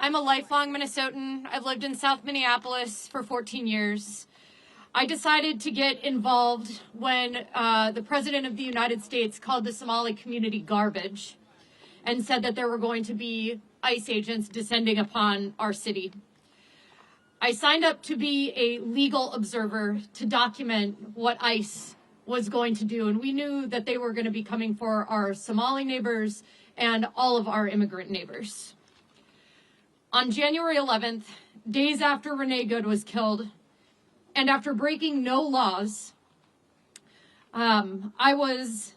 [SPEAKER 15] I'm a lifelong Minnesotan. I've lived in South Minneapolis for 14 years. I decided to get involved when the President of the United States called the Somali community garbage and said that there were going to be ICE agents descending upon our city. I signed up to be a legal observer to document what ICE was going to do, and we knew that they were going to be coming for our Somali neighbors and all of our immigrant neighbors. On January 11th, days after Renee Good was killed, and after breaking no laws, I was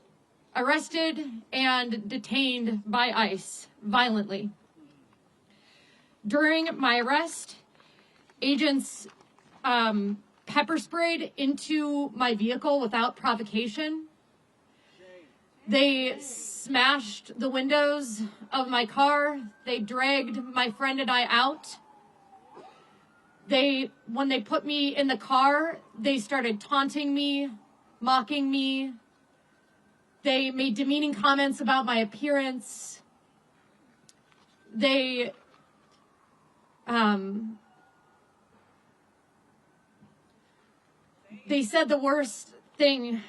[SPEAKER 15] arrested and detained by ICE violently. During my arrest, agents pepper sprayed into my vehicle without provocation. They smashed the windows of my car. They dragged my friend and I out. When they put me in the car, they started taunting me, mocking me. They made demeaning comments about my appearance. They said the worst thing.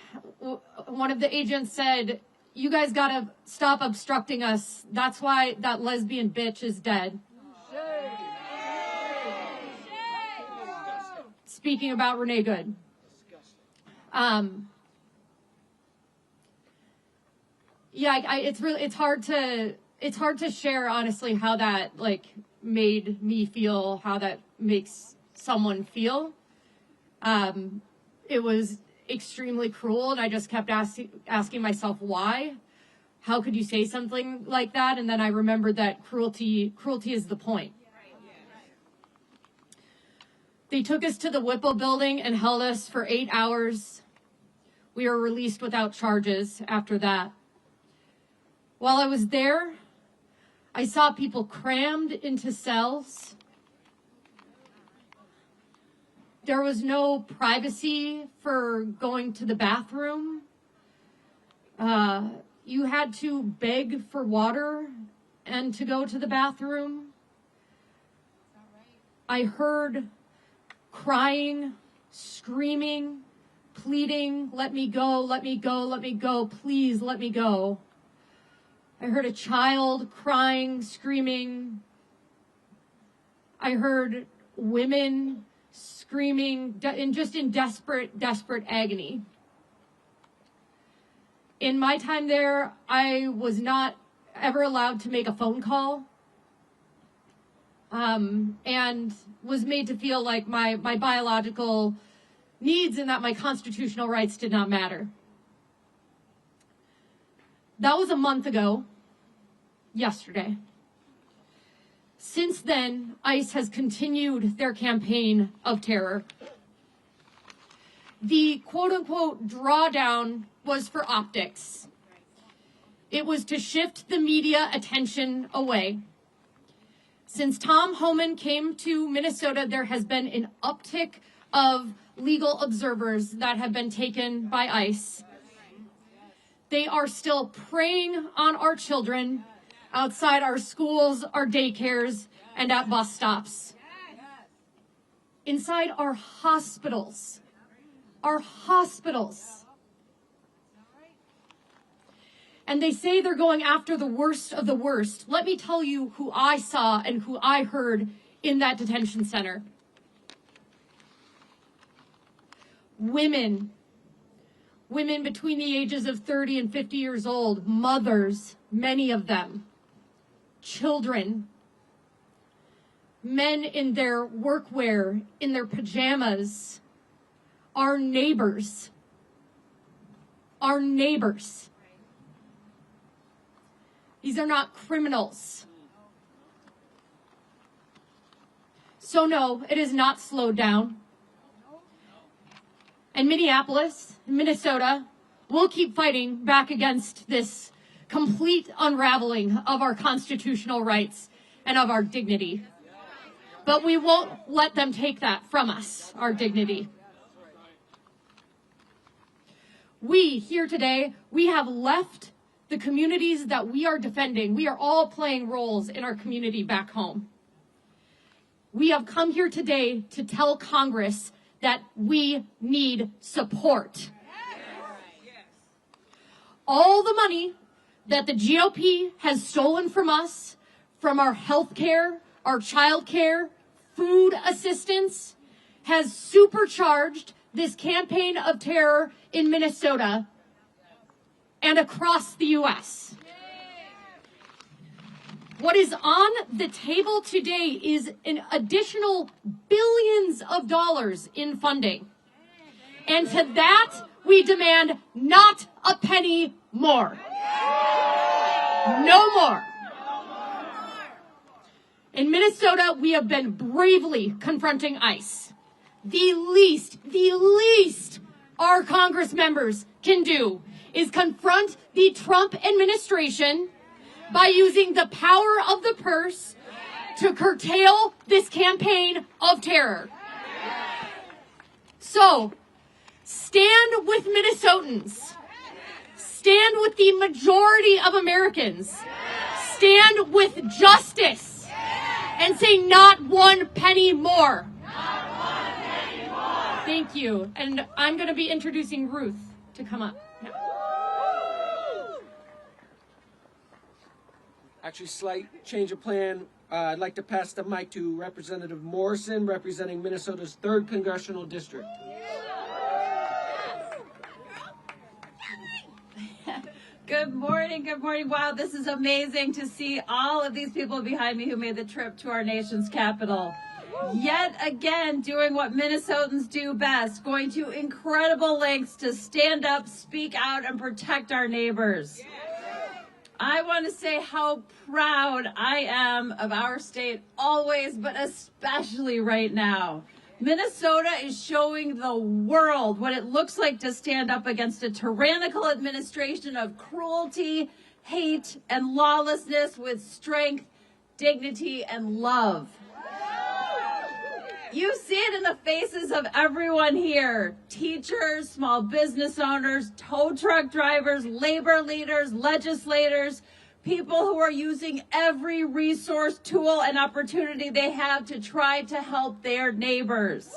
[SPEAKER 15] One of the agents said, "You guys gotta stop obstructing us. That's why that lesbian bitch is dead." Speaking about Renee Good. Yeah, it's hard to share honestly how that made me feel, how that makes someone feel. It was extremely cruel, and I just kept asking myself why. How could you say something like that? And then I remembered that cruelty is the point. They took us to the Whipple building and held us for 8 hours. We were released without charges after that. While I was there, I saw people crammed into cells. There was no privacy for going to the bathroom. You had to beg for water and to go to the bathroom. I heard crying, screaming, pleading, "Let me go, let me go, let me go, please let me go." I heard a child crying, screaming. I heard women screaming in desperate agony. In my time there, I was not ever allowed to make a phone call. And was made to feel like my biological needs and that my constitutional rights did not matter. That was a month ago, yesterday. Since then, ICE has continued their campaign of terror. The quote-unquote drawdown was for optics. It was to shift the media attention away. Since Tom Homan came to Minnesota, there has been an uptick of legal observers that have been taken by ICE. They are still preying on our children outside our schools, our daycares, and at bus stops. Inside our hospitals. Our hospitals. And they say they're going after the worst of the worst. Let me tell you who I saw and who I heard in that detention center. Women. Women between the ages of 30 and 50 years old. Mothers, many of them. Children. Men in their workwear, in their pajamas. Our neighbors. Our neighbors. These are not criminals. So no, it is not slowed down. And Minneapolis, Minnesota, will keep fighting back against this complete unraveling of our constitutional rights and of our dignity. But we won't let them take that from us, our dignity. We here today, we have left the communities that we are defending. We are all playing roles in our community back home. We have come here today to tell Congress that we need support. All the money that the GOP has stolen from us, from our health care, our child care, food assistance, has supercharged this campaign of terror in Minnesota and across the U.S. What is on the table today is an additional billions of dollars in funding. And to that, we demand not a penny more. No more. In Minnesota, we have been bravely confronting ICE. The least our Congress members can do is confront the Trump administration by using the power of the purse to curtail this campaign of terror. So, stand with Minnesotans. Stand with the majority of Americans. Stand with justice. And say not one penny more. Thank you. And I'm going to be introducing Ruth to come up now.
[SPEAKER 8] Actually, slight change of plan. I'd like to pass the mic to Representative Morrison, representing Minnesota's 3rd Congressional District.
[SPEAKER 16] Good morning, good morning. Wow, this is amazing to see all of these people behind me who made the trip to our nation's capital. Yet again, doing what Minnesotans do best, going to incredible lengths to stand up, speak out, and protect our neighbors. I want to say how proud I am of our state always, but especially right now. Minnesota is showing the world what it looks like to stand up against a tyrannical administration of cruelty, hate, and lawlessness with strength, dignity, and love. You see it in the faces of everyone here. Teachers, small business owners, tow truck drivers, labor leaders, legislators, people who are using every resource, tool, and opportunity they have to try to help their neighbors.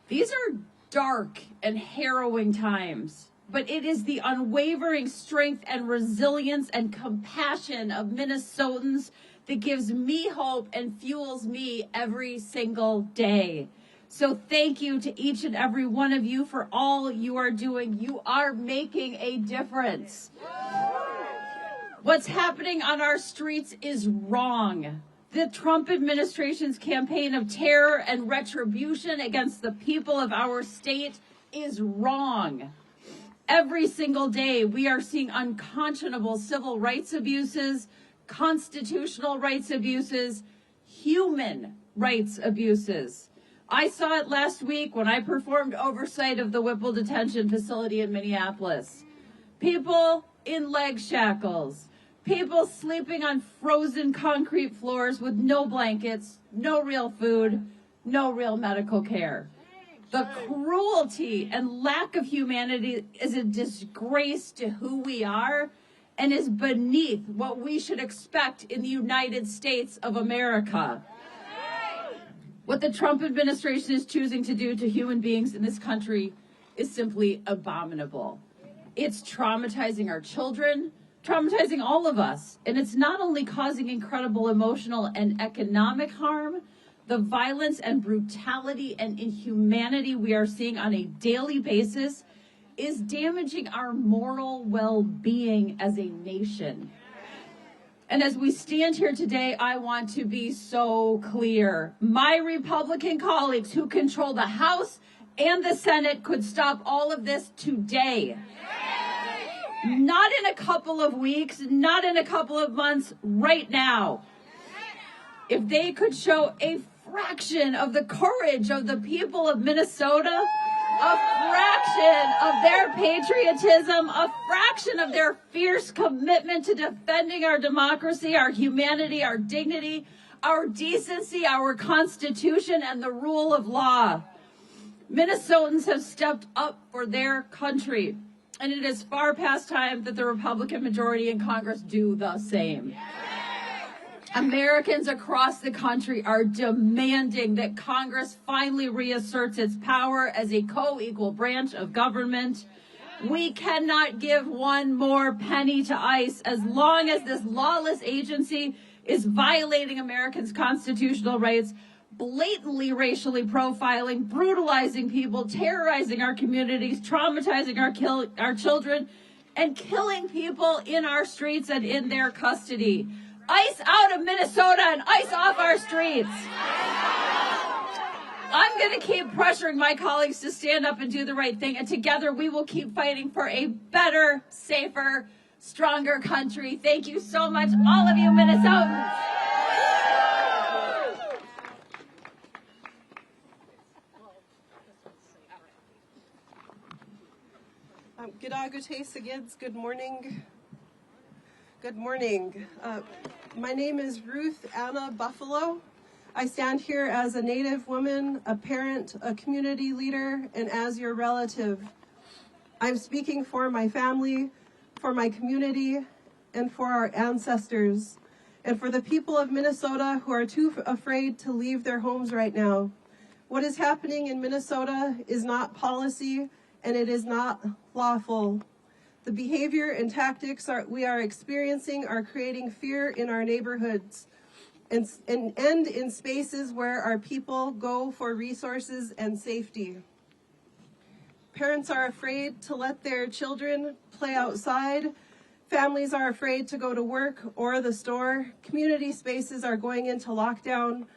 [SPEAKER 16] These are dark and harrowing times, but it is the unwavering strength and resilience and compassion of Minnesotans that gives me hope and fuels me every single day. So thank you to each and every one of you for all you are doing. You are making a difference. What's happening on our streets is wrong. The Trump administration's campaign of terror and retribution against the people of our state is wrong. Every single day, we are seeing unconscionable civil rights abuses, constitutional rights abuses, human rights abuses. I saw it last week when I performed oversight of the Whipple detention facility in Minneapolis. People in leg shackles, people sleeping on frozen concrete floors with no blankets, no real food, no real medical care. The cruelty and lack of humanity is a disgrace to who we are and is beneath what we should expect in the United States of America. What the Trump administration is choosing to do to human beings in this country is simply abominable. It's traumatizing our children, traumatizing all of us, and it's not only causing incredible emotional and economic harm, the violence and brutality and inhumanity we are seeing on a daily basis is damaging our moral well-being as a nation. And as we stand here today, I want to be so clear. My Republican colleagues who control the House and the Senate could stop all of this today. Not in a couple of weeks, not in a couple of months, right now. if they could show a fraction of the courage of the people of Minnesota, a fraction of their patriotism, a fraction of their fierce commitment to defending our democracy, our humanity, our dignity, our decency, our Constitution, and the rule of law. Minnesotans have stepped up for their country, and it is far past time that the Republican majority in Congress do the same. Americans across the country are demanding that Congress finally reasserts its power as a co-equal branch of government. We cannot give one more penny to ICE as long as this lawless agency is violating Americans' constitutional rights, blatantly racially profiling, brutalizing people, terrorizing our communities, traumatizing our children, and killing people in our streets and in their custody. ICE out of Minnesota and ICE off our streets. I'm going to keep pressuring my colleagues to stand up and do the right thing, and together we will keep fighting for a better, safer, stronger country. Thank you so much, all of you Minnesotans.
[SPEAKER 17] Good morning. Good morning. My name is Ruth Anna Buffalo. I stand here as a Native woman, a parent, a community leader, and as your relative. I'm speaking for my family, for my community, and for our ancestors, and for the people of Minnesota who are too afraid to leave their homes right now. What is happening in Minnesota is not policy, and it is not lawful. The behavior and tactics we are experiencing are creating fear in our neighborhoods and in spaces where our people go for resources and safety. Parents are afraid to let their children play outside. Families are afraid to go to work or the store. Community spaces are going into lockdown.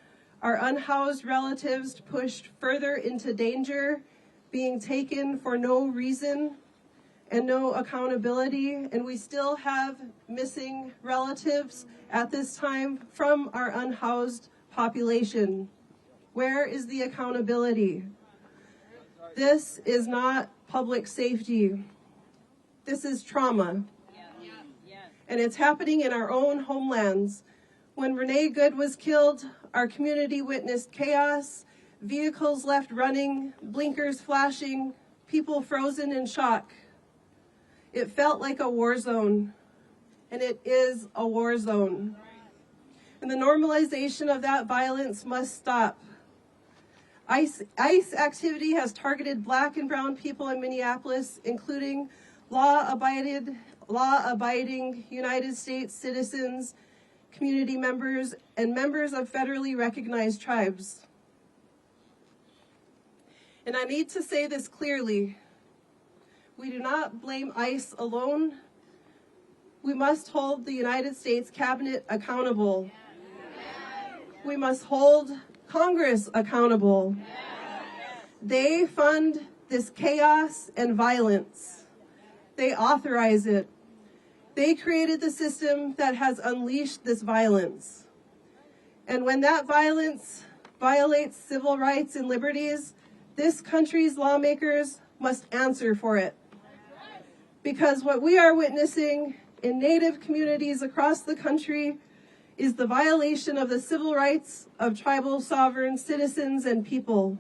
[SPEAKER 17] Our unhoused relatives pushed further into danger, being taken for no reason and no accountability, and we still have missing relatives at this time from our unhoused population. Where is the accountability? This is not public safety. This is trauma. And it's happening in our own homelands. When Renee Good was killed, our community witnessed chaos, vehicles left running, blinkers flashing, people frozen in shock. It felt like a war zone, and it is a war zone. And the normalization of that violence must stop. ICE activity has targeted Black and brown people in Minneapolis, including law-abiding United States citizens, community members, and members of federally recognized tribes. And I need to say this clearly. We do not blame ICE alone. We must hold the United States Cabinet accountable. We must hold Congress accountable. They fund this chaos and violence. They authorize it. They created the system that has unleashed this violence. And when that violence violates civil rights and liberties, this country's lawmakers must answer for it. Because what we are witnessing in Native communities across the country is the violation of the civil rights of tribal sovereign citizens and people.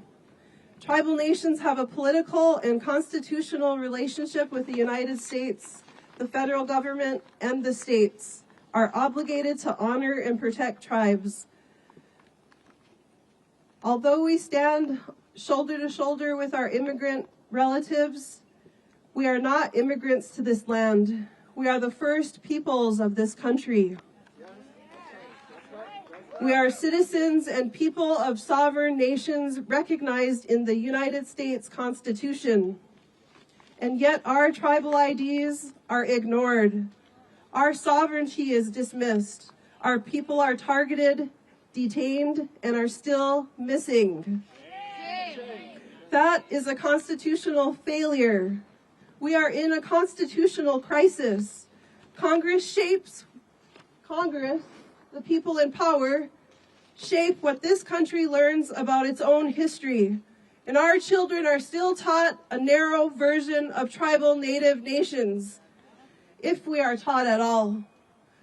[SPEAKER 17] Tribal nations have a political and constitutional relationship with the United States. The federal government and the states are obligated to honor and protect tribes. Although we stand shoulder to shoulder with our immigrant relatives, we are not immigrants to this land. We are the first peoples of this country. We are citizens and people of sovereign nations recognized in the United States Constitution. And yet our tribal IDs are ignored. Our sovereignty is dismissed. Our people are targeted, detained, and are still missing. That is a constitutional failure. We are in a constitutional crisis. Congress, the people in power, shape what this country learns about its own history. And our children are still taught a narrow version of tribal native nations, if we are taught at all.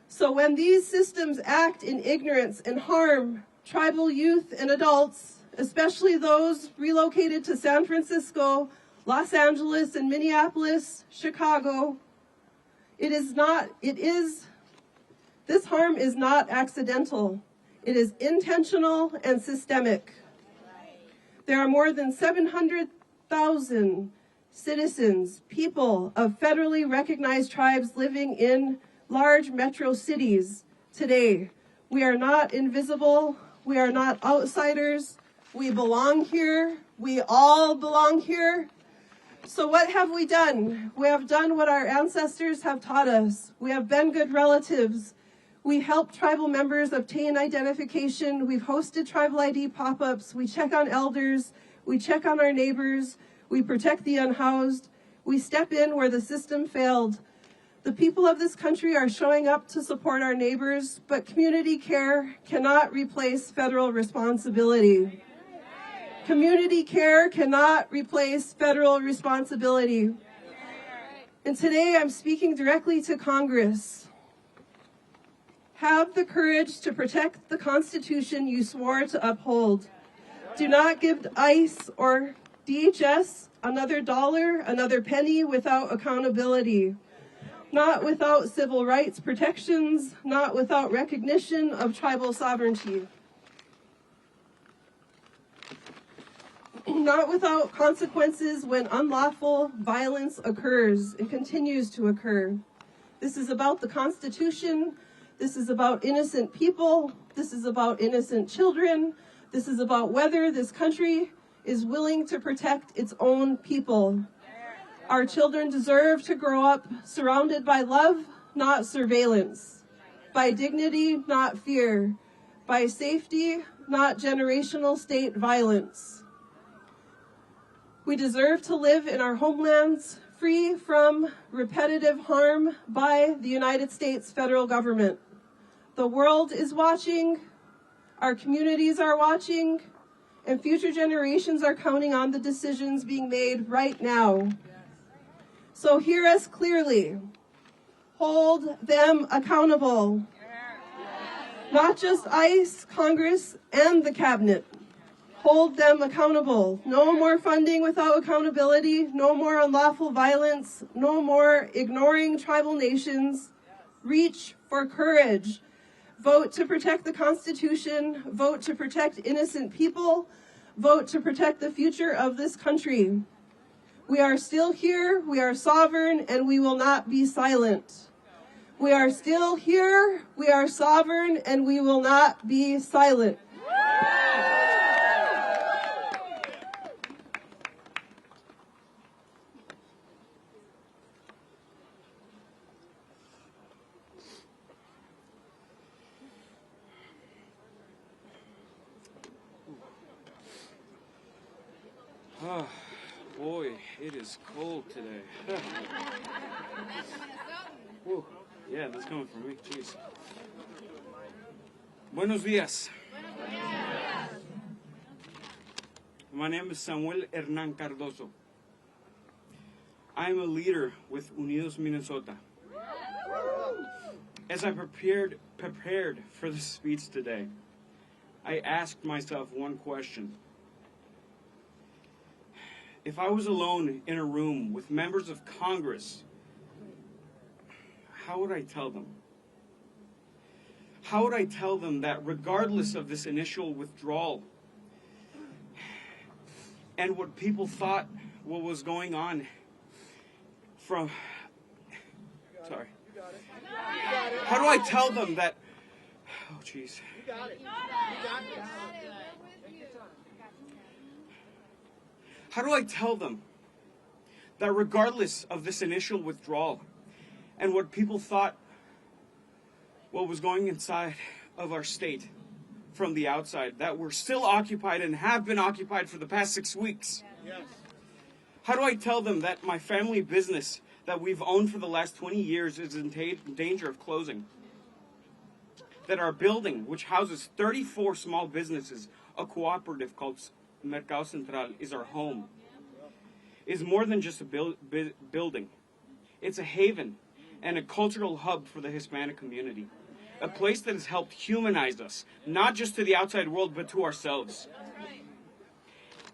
[SPEAKER 17] So when these systems act in ignorance and harm tribal youth and adults, especially those relocated to San Francisco, Los Angeles, and Minneapolis, Chicago, this harm is not accidental. It is intentional and systemic. There are more than 700,000 citizens, people of federally recognized tribes living in large metro cities today. We are not invisible. We are not outsiders. We belong here. We all belong here. So what have we done? We have done what our ancestors have taught us. We have been good relatives. We help tribal members obtain identification. We've hosted tribal ID pop-ups. We check on elders. We check on our neighbors. We protect the unhoused. We step in where the system failed. The people of this country are showing up to support our neighbors, but community care cannot replace federal responsibility. Community care cannot replace federal responsibility. And today I'm speaking directly to Congress. Have the courage to protect the Constitution you swore to uphold. Do not give ICE or DHS another dollar, another penny without accountability. Not without civil rights protections, not without recognition of tribal sovereignty. Not without consequences when unlawful violence occurs and continues to occur. This is about the Constitution. This is about innocent people. This is about innocent children. This is about whether this country is willing to protect its own people. Our children deserve to grow up surrounded by love, not surveillance, by dignity, not fear, by safety, not generational state violence. We deserve to live in our homelands free from repetitive harm by the United States federal government. The world is watching, our communities are watching, and future generations are counting on the decisions being made right now. So hear us clearly. Hold them accountable. Not just ICE, Congress, and the cabinet. Hold them accountable. No more funding without accountability. No more unlawful violence. No more ignoring tribal nations. Reach for courage. Vote to protect the Constitution. Vote to protect innocent people. Vote to protect the future of this country. We are still here. We are sovereign, and we will not be silent. We are still here. We are sovereign, and we will not be silent.
[SPEAKER 18] Oh, boy, it is cold today. Whew. Yeah, that's coming from me. Jeez. Buenos días. My name is Samuel Hernan Cardoso. I am a leader with Unidos Minnesota. As I prepared for this speech today, I asked myself one question. If I was alone in a room with members of Congress, how would I tell them? How would I tell them that regardless of this initial withdrawal and what people thought what was going on from... Sorry. How do I tell them that... Oh, jeez. How do I tell them that regardless of this initial withdrawal and what people thought what was going inside of our state from the outside, that we're still occupied and have been occupied for the past 6 weeks? Yes. How do I tell them that my family business that we've owned for the last 20 years is in danger of closing? that our building, which houses 34 small businesses, a cooperative called Mercado Central, is our home, is more than just a building. It's a haven and a cultural hub for the Hispanic community. A place that has helped humanize us, not just to the outside world, but to ourselves.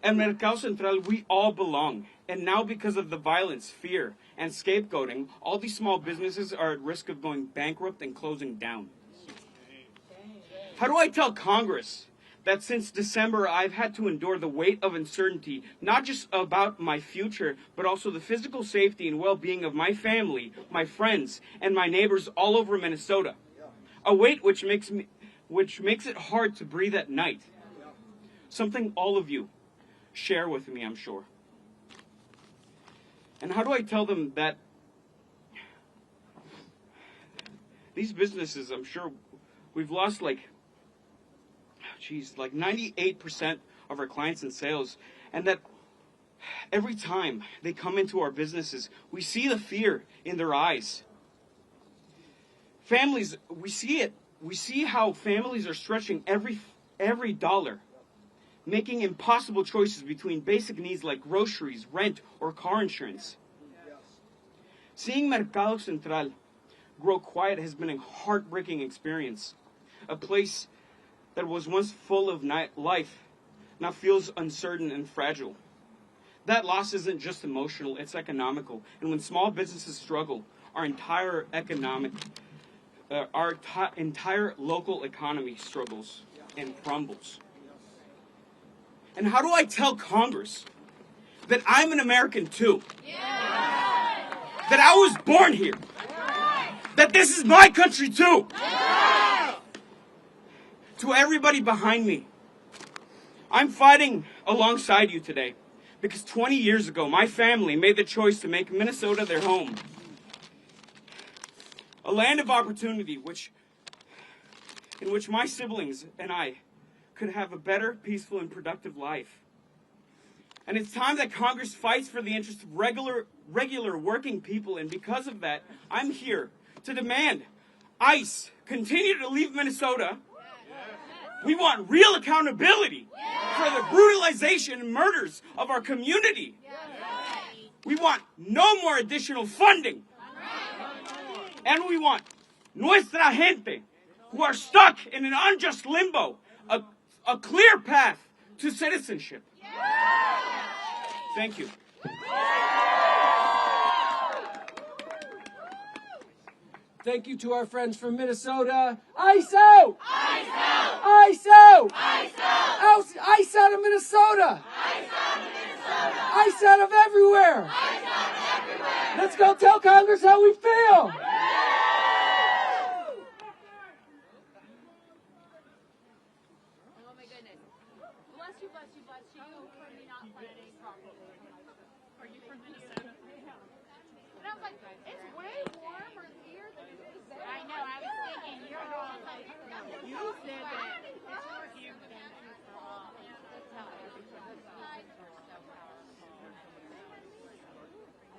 [SPEAKER 18] At Mercado Central, we all belong. And now because of the violence, fear, and scapegoating, all these small businesses are at risk of going bankrupt and closing down. How do I tell Congress that since December I've had to endure the weight of uncertainty, not just about my future, but also the physical safety and well-being of my family, my friends, and my neighbors all over Minnesota? A weight which makes it hard to breathe at night. Something all of you share with me, I'm sure. And how do I tell them that these businesses, I'm sure we've lost like 98% of our clients in sales, and that every time they come into our businesses, we see the fear in their eyes. Families, we see it. We see how families are stretching every dollar, making impossible choices between basic needs like groceries, rent, or car insurance. Seeing Mercado Central grow quiet has been a heartbreaking experience. A place that was once full of life now feels uncertain and fragile. That loss isn't just emotional, it's economical. And when small businesses struggle, our entire local economy struggles and crumbles. And how do I tell Congress that I'm an American too? That I was born here? That this is my country too? To everybody behind me, I'm fighting alongside you today because 20 years ago, my family made the choice to make Minnesota their home. A land of opportunity in which my siblings and I could have a better, peaceful, and productive life. And it's time that Congress fights for the interests of regular working people, and because of that, I'm here to demand ICE continue to leave Minnesota. We want real accountability for the brutalization and murders of our community. We want no more additional funding. And we want nuestra gente, who are stuck in an unjust limbo, a clear path to citizenship. Thank you.
[SPEAKER 8] Thank you to our friends from Minnesota. ICE out! ICE out! ICE out! ICE out! ICE out of Minnesota! ICE out of Minnesota! ICE out of everywhere! ICE out of everywhere! Let's go tell Congress how we feel!
[SPEAKER 6] Oh my goodness. Bless you, bless you, bless you for me not planning properly.
[SPEAKER 10] Are you from Minnesota?
[SPEAKER 6] And I was like, it's way warmer here than it is there. I know, I was thinking, you're all like, you said that. It's more humid than all. That's how everything is. We're so powerful.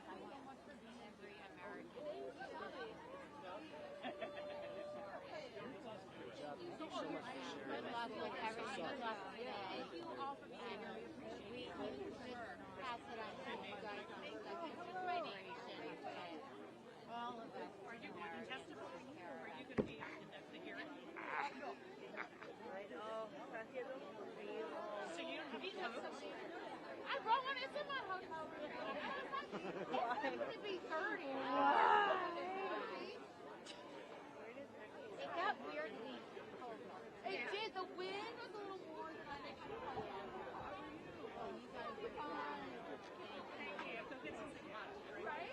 [SPEAKER 6] I want to be every American. Good luck with everything. Good luck today. Thank you all for being here. We just pass it on to you guys on the second generation. All of us.
[SPEAKER 10] Are you going to testify or are you going to be at the hearing? So you don't have to.
[SPEAKER 6] I brought one. It's in my hotel room. It could be 30. It got weirdly cold. It did. The wind was a little more than I expected. Oh, you guys are fine.
[SPEAKER 10] Thank you. Go get something hot.
[SPEAKER 6] Right?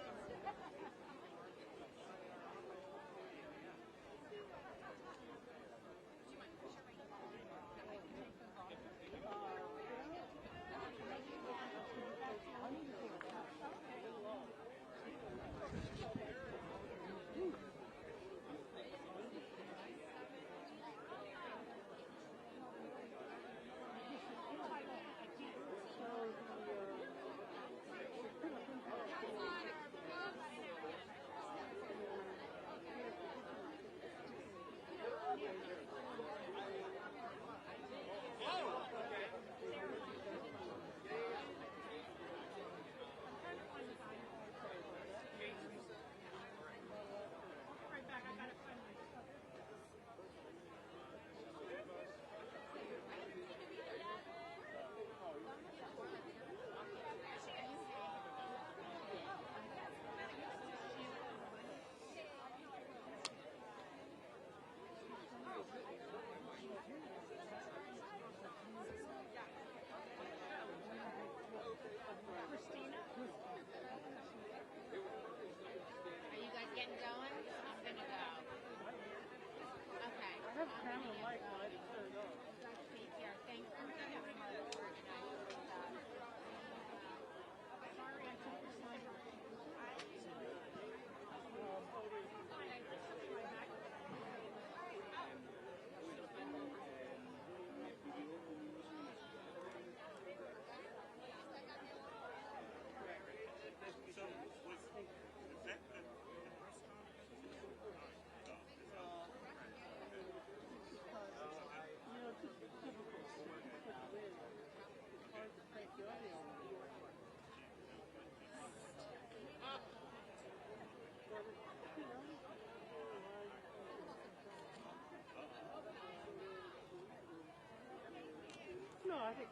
[SPEAKER 1] I think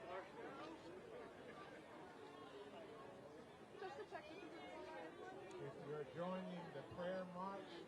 [SPEAKER 9] If you're joining the prayer march,